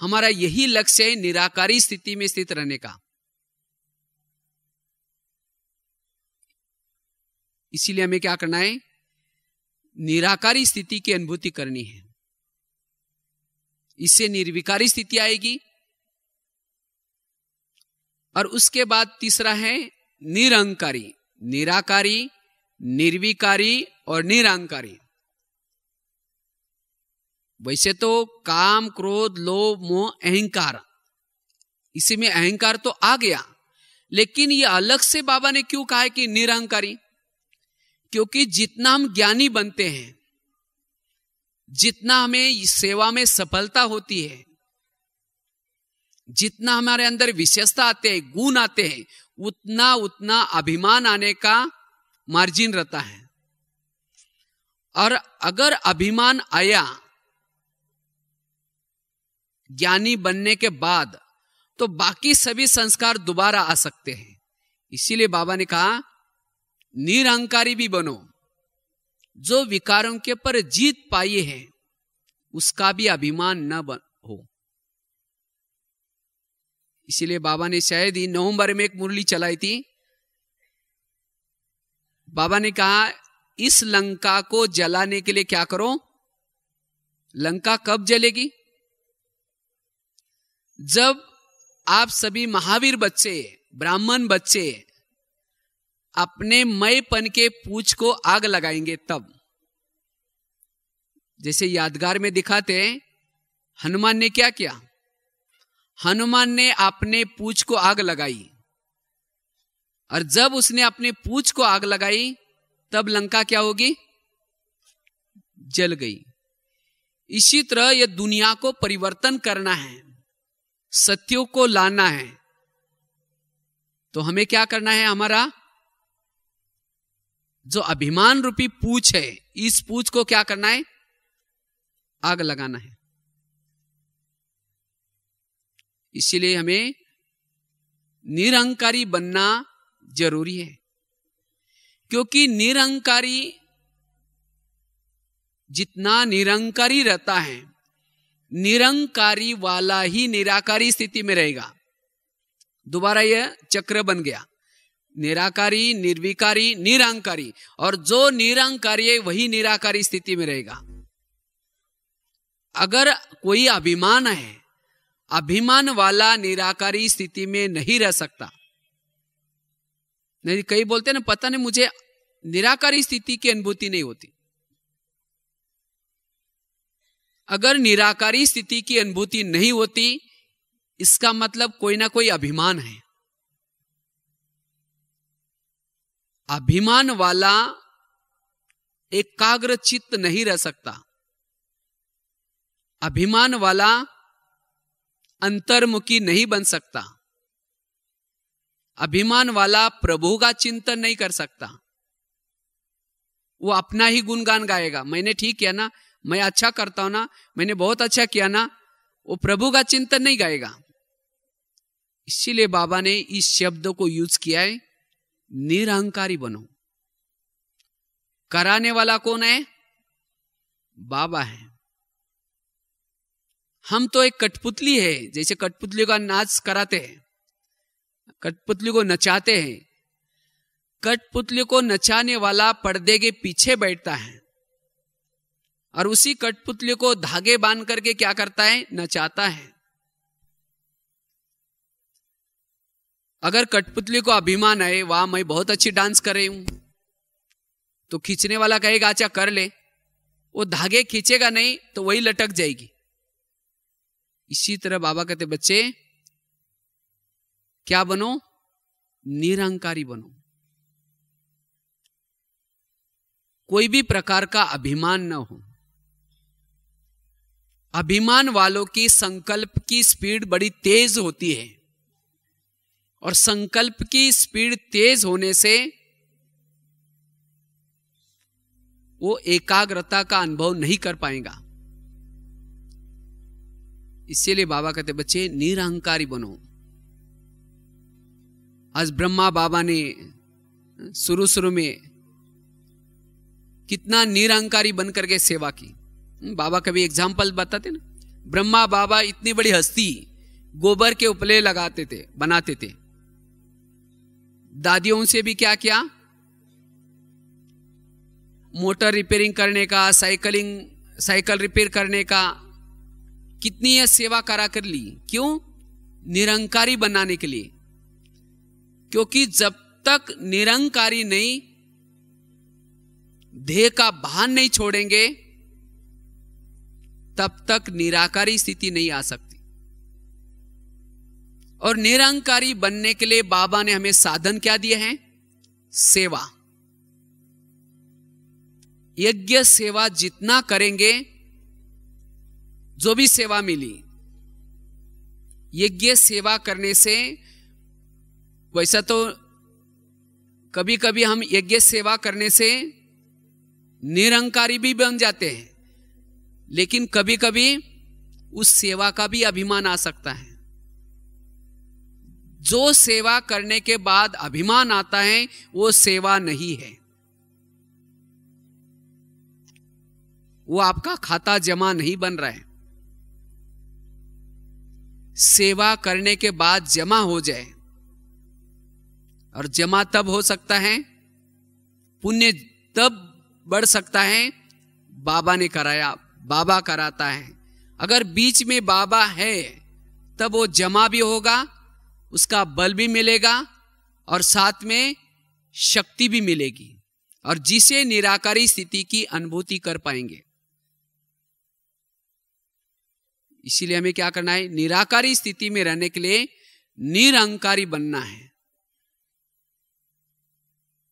हमारा यही लक्ष्य है निराकारी स्थिति में स्थित रहने का। इसीलिए हमें क्या करना है? निराकारी स्थिति की अनुभूति करनी है। इससे निर्विकारी स्थिति आएगी। और उसके बाद तीसरा है निरंकारी। निराकारी, निर्विकारी और निरंकारी। वैसे तो काम, क्रोध, लोभ, मोह, अहंकार, इसी में अहंकार तो आ गया, लेकिन ये अलग से बाबा ने क्यों कहा है कि निरहंकारी? क्योंकि जितना हम ज्ञानी बनते हैं, जितना हमें सेवा में सफलता होती है, जितना हमारे अंदर विशेषता आते हैं, गुण आते हैं, उतना उतना अभिमान आने का मार्जिन रहता है। और अगर अभिमान आया ज्ञानी बनने के बाद, तो बाकी सभी संस्कार दोबारा आ सकते हैं। इसीलिए बाबा ने कहा निरहंकारी भी बनो। जो विकारों के पर जीत पाई है उसका भी अभिमान न हो। इसीलिए बाबा ने शायद ही नवंबर में एक मुरली चलाई थी। बाबा ने कहा इस लंका को जलाने के लिए क्या करो? लंका कब जलेगी? जब आप सभी महावीर बच्चे, ब्राह्मण बच्चे अपने मयपन के पूंछ को आग लगाएंगे तब। जैसे यादगार में दिखाते हैं, हनुमान ने क्या किया? हनुमान ने अपने पूंछ को आग लगाई, और जब उसने अपने पूंछ को आग लगाई तब लंका क्या होगी? जल गई। इसी तरह यह दुनिया को परिवर्तन करना है, सत्यों को लाना है, तो हमें क्या करना है? हमारा जो अभिमान रूपी पूंछ है, इस पूंछ को क्या करना है? आग लगाना है। इसीलिए हमें निरहंकारी बनना जरूरी है, क्योंकि निरहंकारी जितना निरहंकारी रहता है, निरंकारी वाला ही निराकारी स्थिति में रहेगा। दोबारा यह चक्र बन गया, निराकारी, निर्विकारी, निरंकारी, और जो निरंकारी है वही निराकारी स्थिति में रहेगा। अगर कोई अभिमान है, अभिमान वाला निराकारी स्थिति में नहीं रह सकता। नहीं, कई बोलते हैं ना, पता नहीं मुझे निराकारी स्थिति की अनुभूति नहीं होती। अगर निराकारी स्थिति की अनुभूति नहीं होती, इसका मतलब कोई ना कोई अभिमान है। अभिमान वाला एकाग्र चित्त नहीं रह सकता। अभिमान वाला अंतर्मुखी नहीं बन सकता। अभिमान वाला प्रभु का चिंतन नहीं कर सकता। वो अपना ही गुणगान गाएगा, मैंने ठीक किया ना, मैं अच्छा करता हूं ना, मैंने बहुत अच्छा किया ना। वो प्रभु का चिंतन नहीं गाएगा। इसीलिए बाबा ने इस शब्द को यूज किया है, निरहंकारी बनो। कराने वाला कौन है? बाबा है। हम तो एक कठपुतली है, जैसे कठपुतली का नाच कराते हैं, कठपुतली को नचाते हैं। कठपुतली को नचाने वाला पर्दे के पीछे बैठता है और उसी कठपुतली को धागे बांध करके क्या करता है? नचाता है। अगर कठपुतली को अभिमान है, वाह मैं बहुत अच्छी डांस कर रही हूं, तो खींचने वाला कहेगा अच्छा कर ले। वो धागे खींचेगा नहीं तो वही लटक जाएगी। इसी तरह बाबा कहते बच्चे क्या बनो? निरहंकारी बनो। कोई भी प्रकार का अभिमान न हो। अभिमान वालों की संकल्प की स्पीड बड़ी तेज होती है, और संकल्प की स्पीड तेज होने से वो एकाग्रता का अनुभव नहीं कर पाएगा। इसीलिए बाबा कहते बच्चे निरहंकारी बनो। आज ब्रह्मा बाबा ने शुरू में कितना निरहंकारी बन करके सेवा की। बाबा कभी एग्जाम्पल बताते ना, ब्रह्मा बाबा इतनी बड़ी हस्ती गोबर के उपले लगाते थे, बनाते थे। दादियों से भी क्या किया? मोटर रिपेयरिंग करने का, साइकिल रिपेयर करने का, कितनी यह सेवा करा कर ली। क्यों? निरंकारी बनाने के लिए। क्योंकि जब तक निरंकारी नहीं, देह का भान नहीं छोड़ेंगे, तब तक निराकारी स्थिति नहीं आ सकती। और निरंकारी बनने के लिए बाबा ने हमें साधन क्या दिए हैं? सेवा। यज्ञ सेवा जितना करेंगे, जो भी सेवा मिली, यज्ञ सेवा करने से, वैसा तो कभी कभी हम यज्ञ सेवा करने से निरंकारी भी बन जाते हैं, लेकिन कभी कभी उस सेवा का भी अभिमान आ सकता है। जो सेवा करने के बाद अभिमान आता है वो सेवा नहीं है, वो आपका खाता जमा नहीं बन रहा है। सेवा करने के बाद जमा हो जाए, और जमा तब हो सकता है, पुण्य तब बढ़ सकता है, बाबा ने कराया, बाबा कराता है। अगर बीच में बाबा है तब वो जमा भी होगा, उसका बल भी मिलेगा और साथ में शक्ति भी मिलेगी, और जिसे निराकारी स्थिति की अनुभूति कर पाएंगे। इसीलिए हमें क्या करना है? निराकारी स्थिति में रहने के लिए निरंकारी बनना है।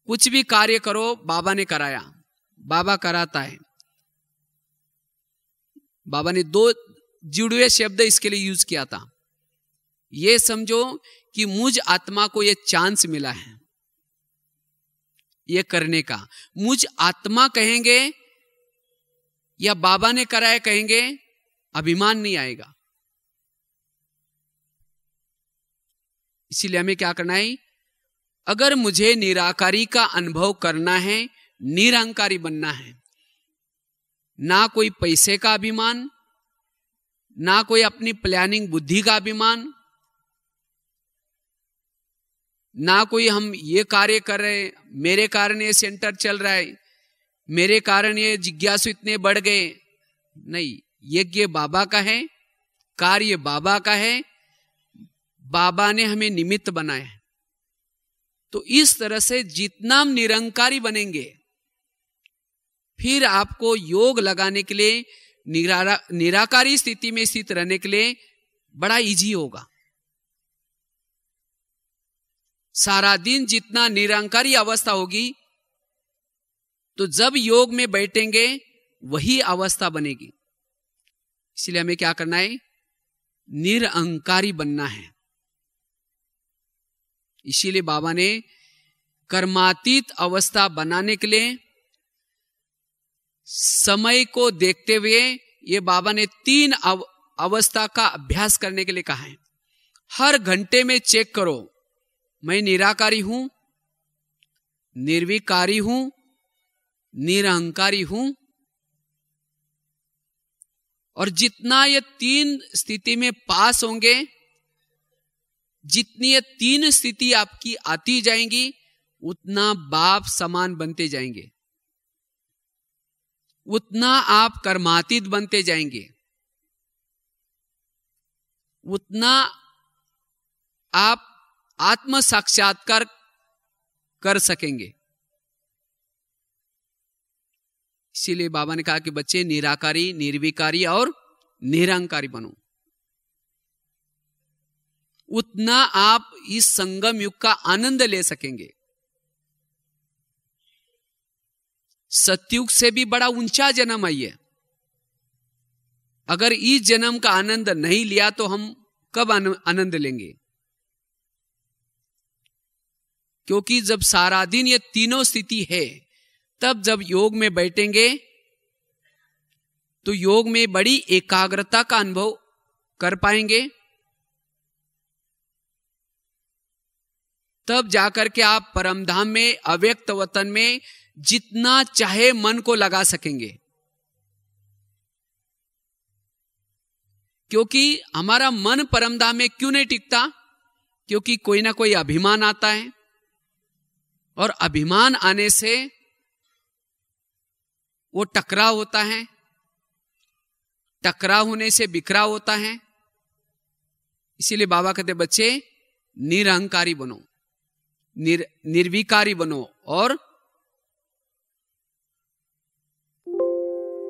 कुछ भी कार्य करो, बाबा ने कराया, बाबा कराता है। बाबा ने 2 जुड़वे शब्द इसके लिए यूज किया था। ये समझो कि मुझ आत्मा को ये चांस मिला है ये करने का। मुझ आत्मा कहेंगे या बाबा ने कराया कहेंगे, अभिमान नहीं आएगा। इसीलिए हमें क्या करना है? अगर मुझे निराकारी का अनुभव करना है, निरंकारी बनना है, ना कोई पैसे का अभिमान, ना कोई अपनी प्लानिंग बुद्धि का अभिमान, ना कोई हम ये कार्य कर रहे, मेरे कारण ये सेंटर चल रहा है, मेरे कारण ये जिज्ञासु इतने बढ़ गए। नहीं, यज्ञ बाबा का है, कार्य बाबा का है, बाबा ने हमें निमित्त बनाया है। तो इस तरह से जितना हम निरंकारी बनेंगे, फिर आपको योग लगाने के लिए, निराकारी स्थिति में स्थित रहने के लिए बड़ा इजी होगा। सारा दिन जितना निरंकारी अवस्था होगी, तो जब योग में बैठेंगे वही अवस्था बनेगी। इसलिए हमें क्या करना है? निरअंकारी बनना है। इसीलिए बाबा ने कर्मातीत अवस्था बनाने के लिए समय को देखते हुए ये बाबा ने 3 अवस्था का अभ्यास करने के लिए कहा है। हर घंटे में चेक करो, मैं निराकारी हूं, निर्विकारी हूं, निरअंकारी हूं। और जितना ये 3 स्थिति में पास होंगे, जितनी ये 3 स्थिति आपकी आती जाएंगी, उतना बाप समान बनते जाएंगे, उतना आप कर्मातीत बनते जाएंगे, उतना आप आत्म साक्षात्कार कर सकेंगे। इसीलिए बाबा ने कहा कि बच्चे निराकारी, निर्विकारी और निरंकारी बनो। उतना आप इस संगम युग का आनंद ले सकेंगे। सतयुग से भी बड़ा ऊंचा जन्म है ये। अगर इस जन्म का आनंद नहीं लिया तो हम कब आनंद लेंगे? क्योंकि जब सारा दिन ये तीनों स्थिति है, तब जब योग में बैठेंगे तो योग में बड़ी एकाग्रता का अनुभव कर पाएंगे। तब जाकर के आप परमधाम में, अव्यक्त वतन में जितना चाहे मन को लगा सकेंगे। क्योंकि हमारा मन परमधाम में क्यों नहीं टिकता? क्योंकि कोई ना कोई अभिमान आता है, और अभिमान आने से वो टकराव होता है, टकराव होने से बिखराव होता है। इसीलिए बाबा कहते बच्चे निरअंकारी बनो, निर्विकारी बनो और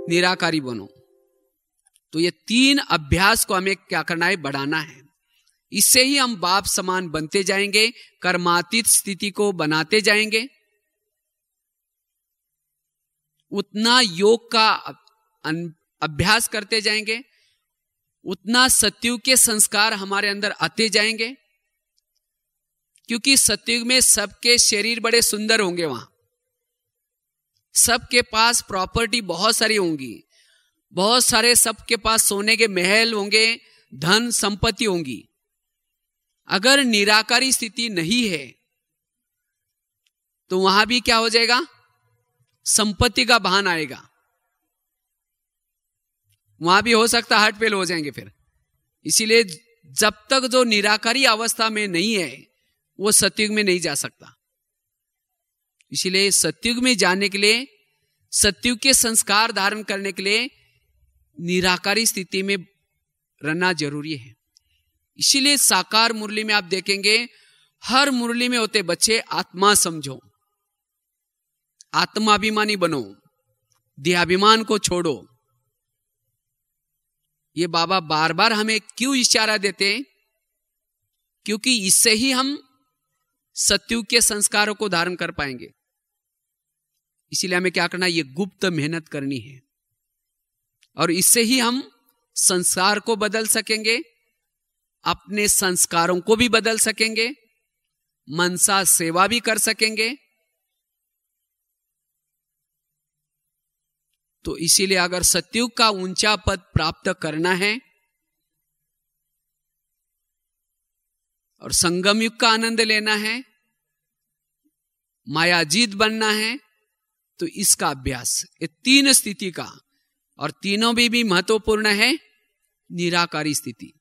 निराकारी बनो। तो ये 3 अभ्यास को हमें क्या करना है, बढ़ाना है। इससे ही हम बाप समान बनते जाएंगे, कर्मातीत स्थिति को बनाते जाएंगे। उतना योग का अभ्यास करते जाएंगे, उतना सतयुग के संस्कार हमारे अंदर आते जाएंगे। क्योंकि सतयुग में सबके शरीर बड़े सुंदर होंगे, वहां सबके पास प्रॉपर्टी बहुत सारी होंगी, बहुत सारे सबके पास सोने के महल होंगे, धन संपत्ति होंगी। अगर निराकारी स्थिति नहीं है तो वहां भी क्या हो जाएगा, संपत्ति का बहान आएगा, वहां भी हो सकता हार्ट फेल हो जाएंगे फिर। इसीलिए जब तक जो निराकारी अवस्था में नहीं है वो सतयुग में नहीं जा सकता। इसीलिए सतयुग में जाने के लिए, सतयुग के संस्कार धारण करने के लिए निराकारी स्थिति में रहना जरूरी है। इसीलिए साकार मुरली में आप देखेंगे, हर मुरली में होते बच्चे आत्मा समझो, आत्माभिमानी बनो, देहाभिमान को छोड़ो। ये बाबा बार बार हमें क्यों इशारा देते हैं? क्योंकि इससे ही हम सतयुग के संस्कारों को धारण कर पाएंगे। इसीलिए हमें क्या करना है, ये गुप्त मेहनत करनी है, और इससे ही हम संस्कार को बदल सकेंगे, अपने संस्कारों को भी बदल सकेंगे, मनसा सेवा भी कर सकेंगे। तो इसीलिए अगर सतयुग का ऊंचा पद प्राप्त करना है और संगम युग का आनंद लेना है, मायाजीत बनना है, तो इसका अभ्यास, ये 3 स्थिति का, और तीनों भी महत्वपूर्ण है निराकारी स्थिति।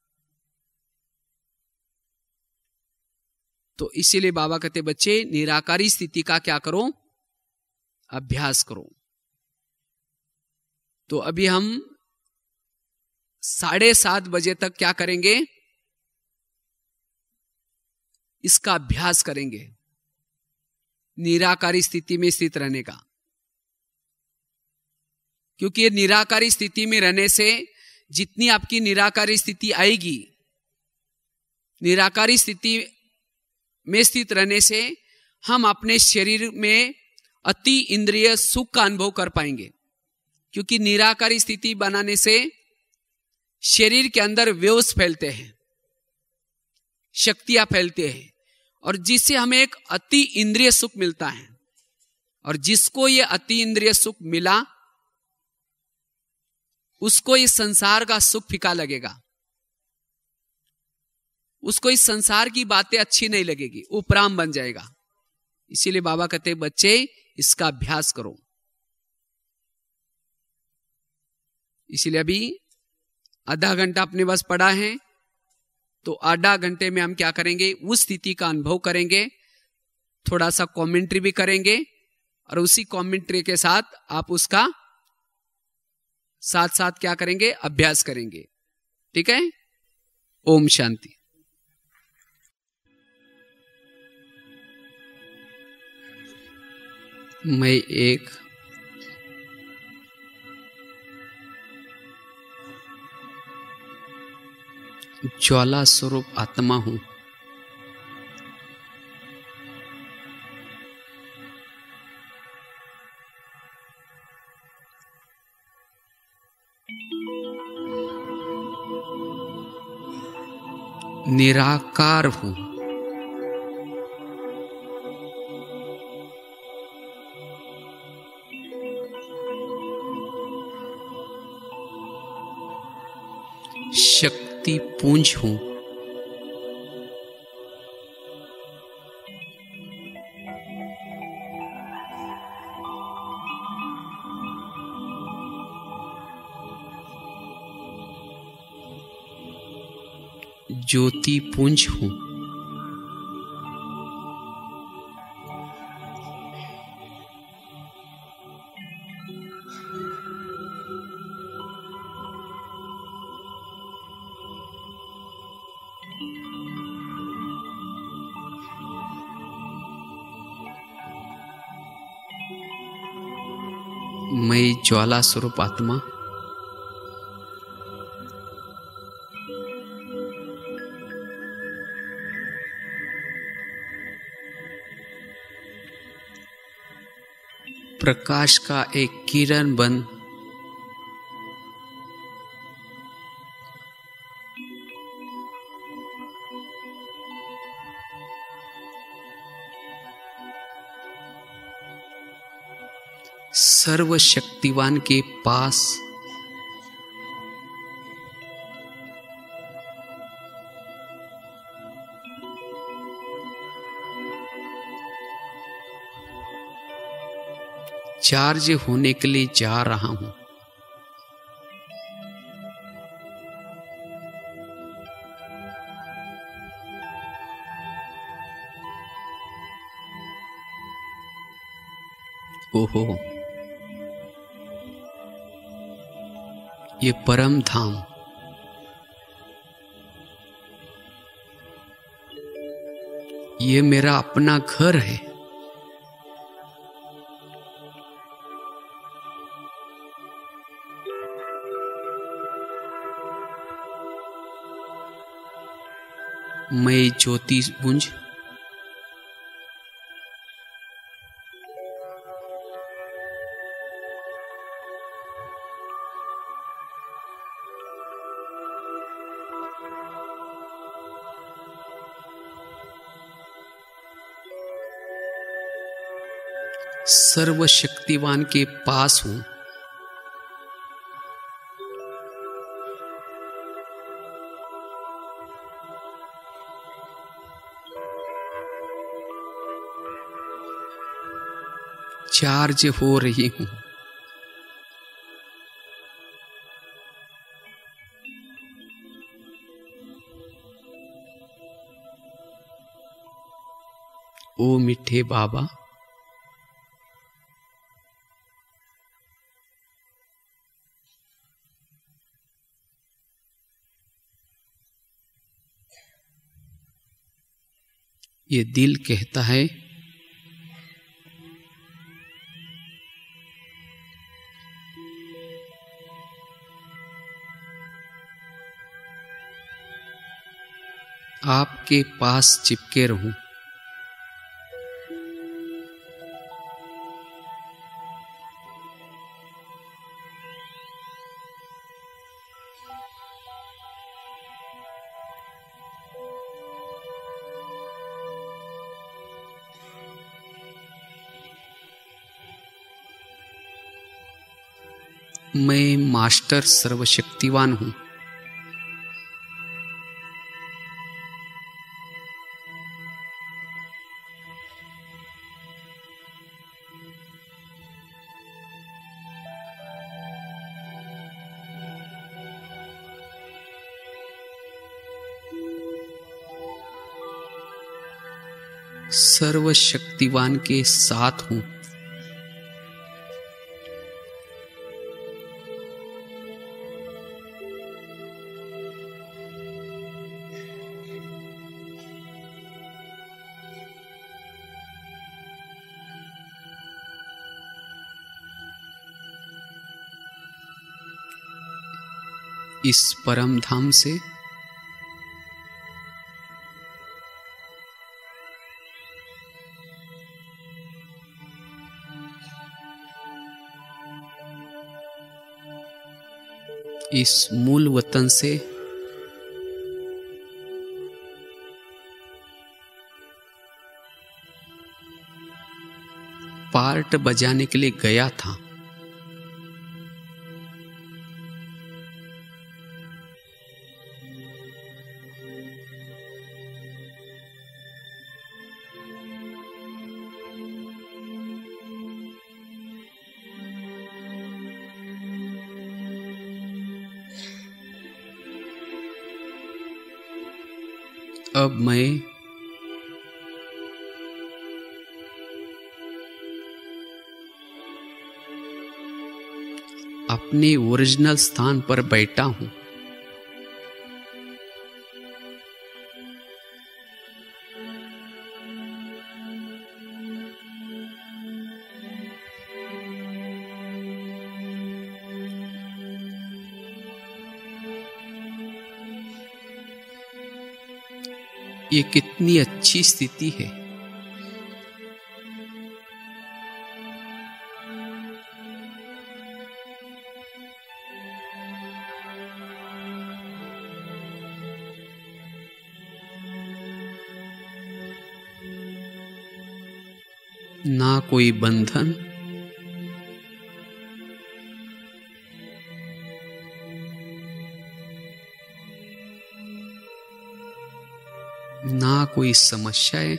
तो इसीलिए बाबा कहते बच्चे निराकारी स्थिति का क्या करो, अभ्यास करो। तो अभी हम 7:30 बजे तक क्या करेंगे, इसका अभ्यास करेंगे, निराकारी स्थिति में स्थित रहने का। क्योंकि ये निराकारी स्थिति में रहने से जितनी आपकी निराकारी स्थिति आएगी, निराकारी स्थिति में स्थित रहने से हम अपने शरीर में अति इंद्रिय सुख का अनुभव कर पाएंगे। क्योंकि निराकारी स्थिति बनाने से शरीर के अंदर वेव्स फैलते हैं, शक्तियां फैलते हैं, और जिससे हमें एक अति इंद्रिय सुख मिलता है। और जिसको ये अति इंद्रिय सुख मिला, उसको इस संसार का सुख फीका लगेगा, उसको इस संसार की बातें अच्छी नहीं लगेगी, उपराम बन जाएगा। इसीलिए बाबा कहते हैं बच्चे इसका अभ्यास करो। इसीलिए अभी आधा घंटा अपने पास पड़ा है, तो आधा घंटे में हम क्या करेंगे, उस स्थिति का अनुभव करेंगे, थोड़ा सा कमेंट्री भी करेंगे, और उसी कमेंट्री के साथ आप उसका साथ साथ क्या करेंगे, अभ्यास करेंगे। ठीक है, ओम शांति। मैं एक ज्वाला स्वरूप आत्मा हूं। निराकार हूं। शक्ति पुंज हूं। ज्योति पुंज हूं। मैं ज्वाला स्वरूप आत्मा प्रकाश का एक किरण बन सर्वशक्तिवान के पास चार्ज होने के लिए जा रहा हूं। ओहो, ये परम धाम, ये मेरा अपना घर है। मैं ज्योतिपुंज सर्वशक्तिवान के पास हूं। चार्ज हो रही हूं। ओ मीठे बाबा, ये दिल कहता है आपके पास चिपके रहूं। मैं मास्टर सर्वशक्तिवान हूं। सर्वशक्तिवान के साथ हूं। इस परम धाम से इस मूल वतन से पार्ट बजाने के लिए गया था। अब मैं अपने ओरिजिनल स्थान पर बैठा हूं। ये कितनी अच्छी स्थिति है। ना कोई बंधन, ना कोई समस्याएं,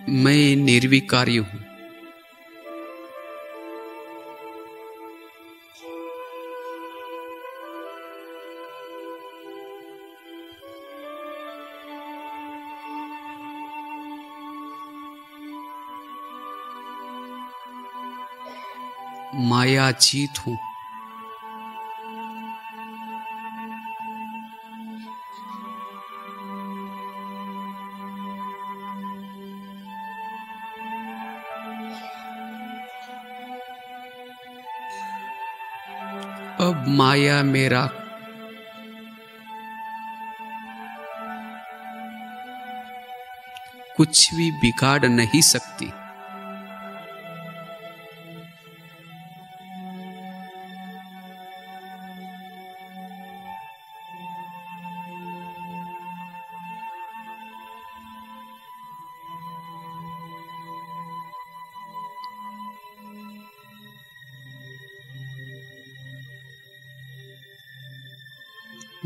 मैं निर्विकारी हूं। मायाजीत हूं। अब माया मेरा कुछ भी बिगाड़ नहीं सकती।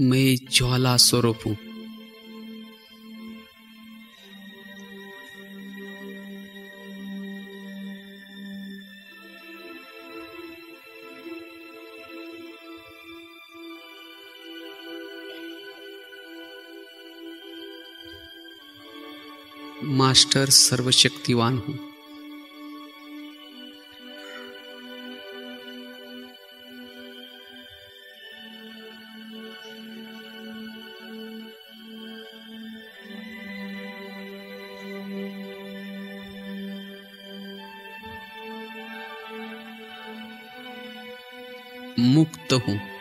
मैं ज्वाला स्वरूप हूं। मास्टर सर्वशक्तिवान हूं। मुक्त हूं।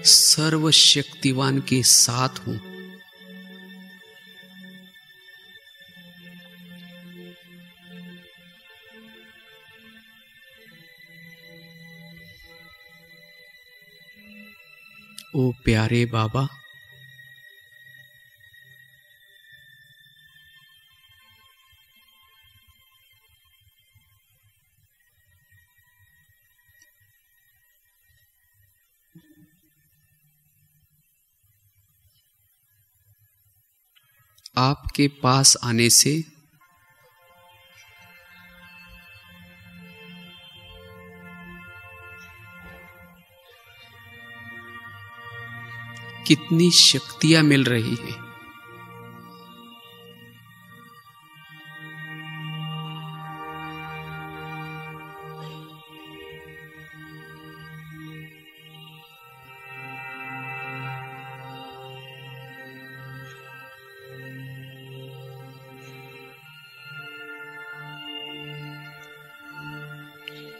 सर्वशक्तिवान के साथ हूं। ओ प्यारे बाबा, आपके पास आने से कितनी शक्तियां मिल रही हैं।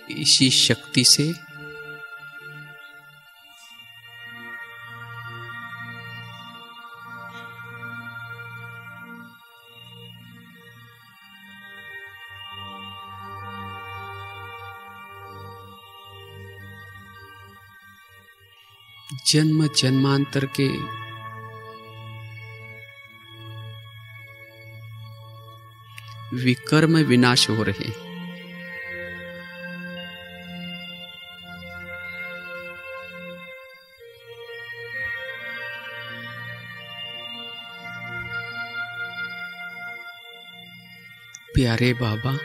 इसी शक्ति से जन्म जन्मांतर के विकर्म विनाश हो रहे। प्यारे बाबा,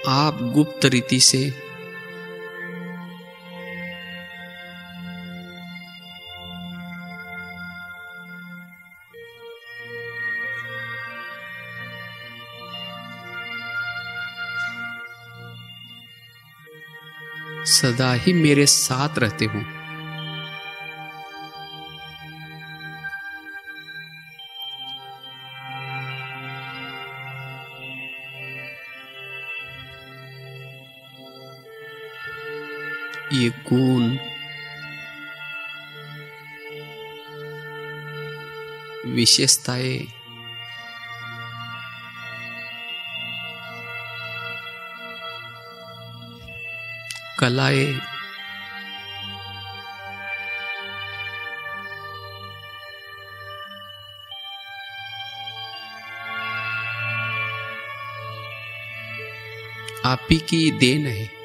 आप गुप्त रीति से सदा ही मेरे साथ रहते हो। ये गुण विशेषताएं कलाएं आप ही की देन है।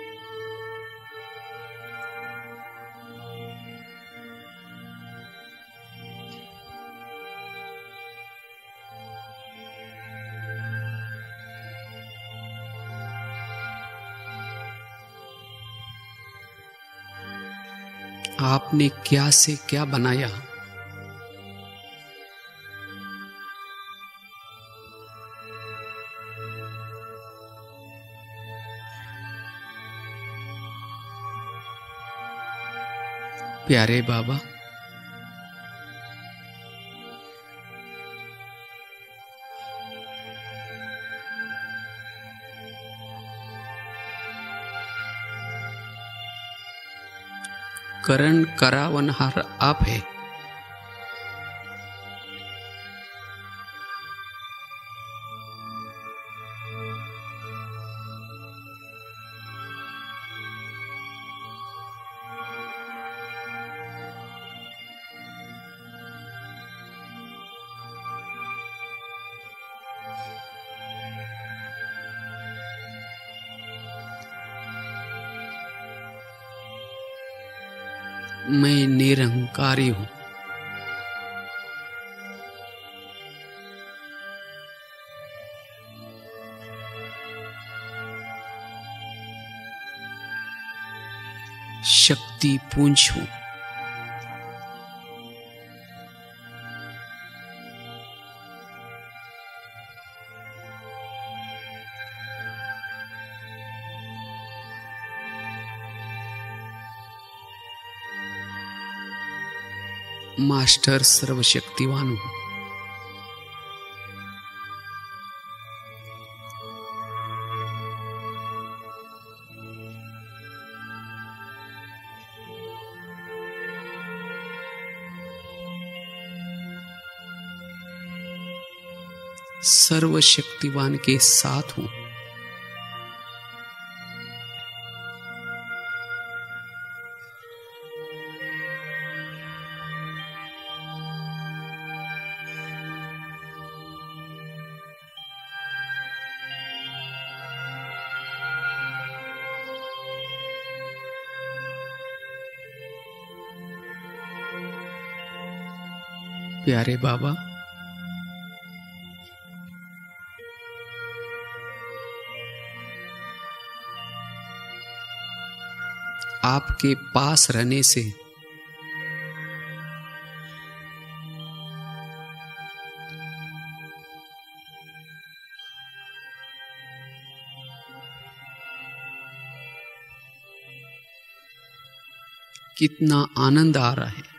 आपने क्या से क्या बनाया, प्यारे बाबा। करण करावनहार आप है। मैं निरंकारी हूं। शक्ति पुंज हूं। मास्टर सर्वशक्तिवान हूं। सर्वशक्तिवान के साथ हूं। प्यारे बाबा, आपके पास रहने से कितना आनंद आ रहा है।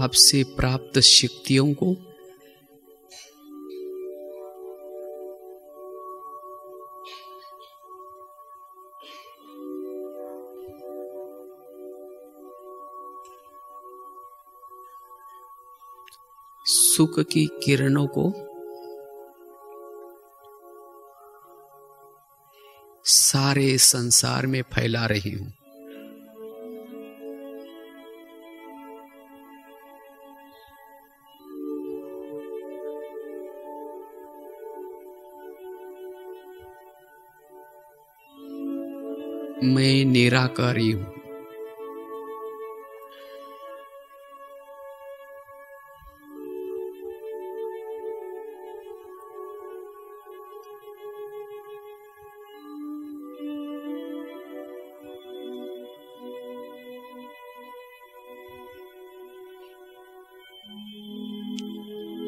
आपसे प्राप्त शक्तियों को सुख की किरणों को सारे संसार में फैला रही हूं। मैं निराकारी हूं।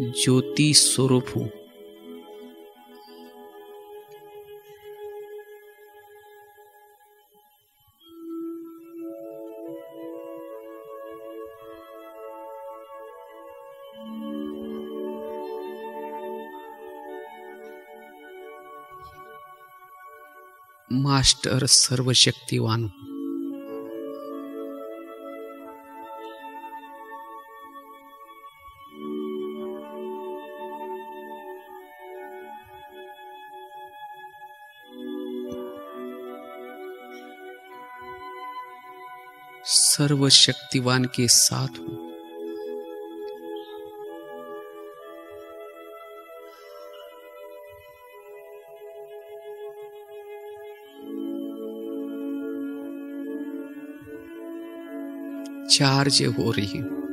ज्योति स्वरूप हूं। मास्टर सर्वशक्तिवान हूं। सर्वशक्तिवान के साथ हूं। चार्ज हो रही हूं।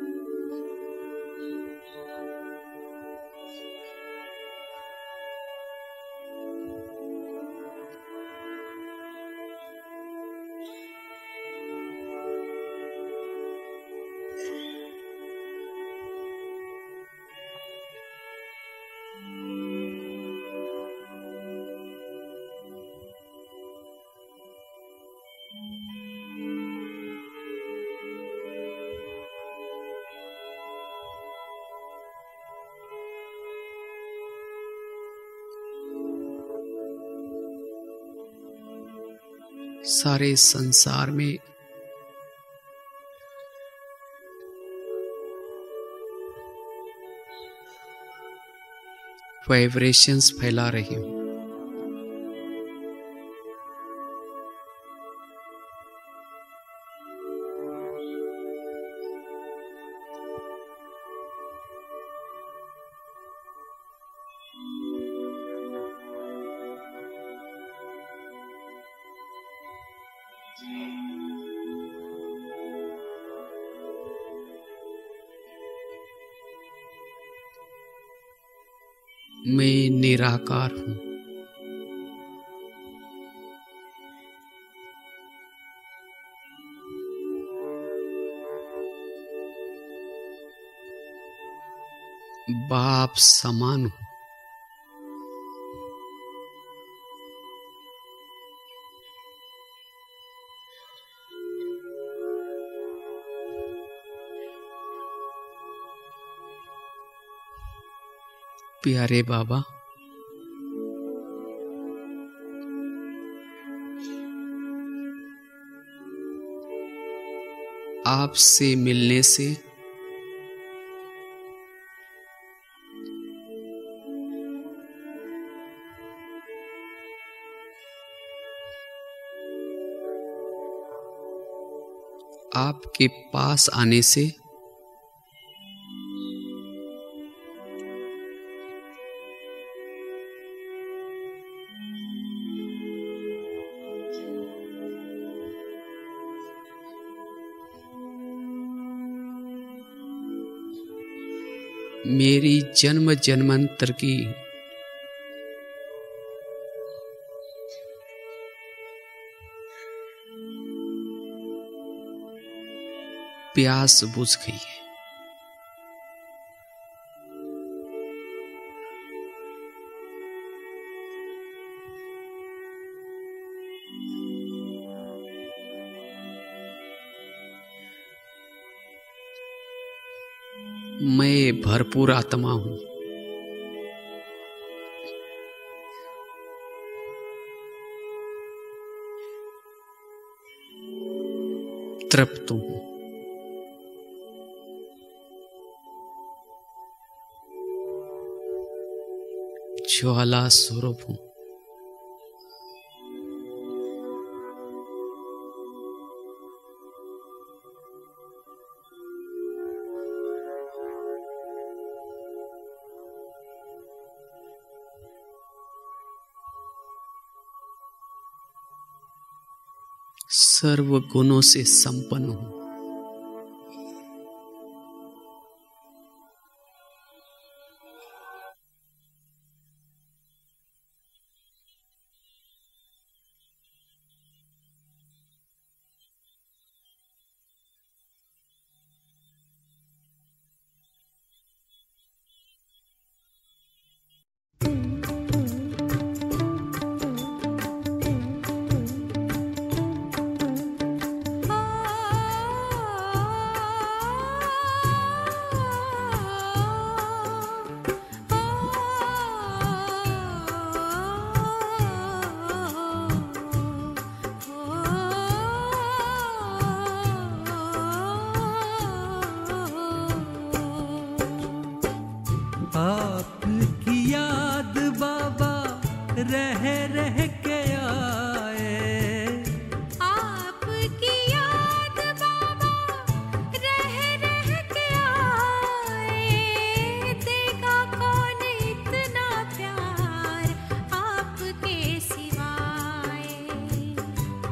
सारे संसार में वाइब्रेशंस फैला रही हूं। मैं निराकार हूं। बाप समान हूं। प्यारे बाबा, आपसे मिलने से आपके पास आने से मेरी जन्म जन्मांतर की प्यास बुझ गई है। मैं भरपूर आत्मा हूं। तृप्त हूं। ज्वाला स्वरूप हूं। सर्व गुणों से संपन्न हूं।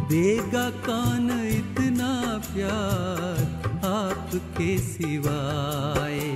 देगा कौन इतना प्यार आपके सिवाय।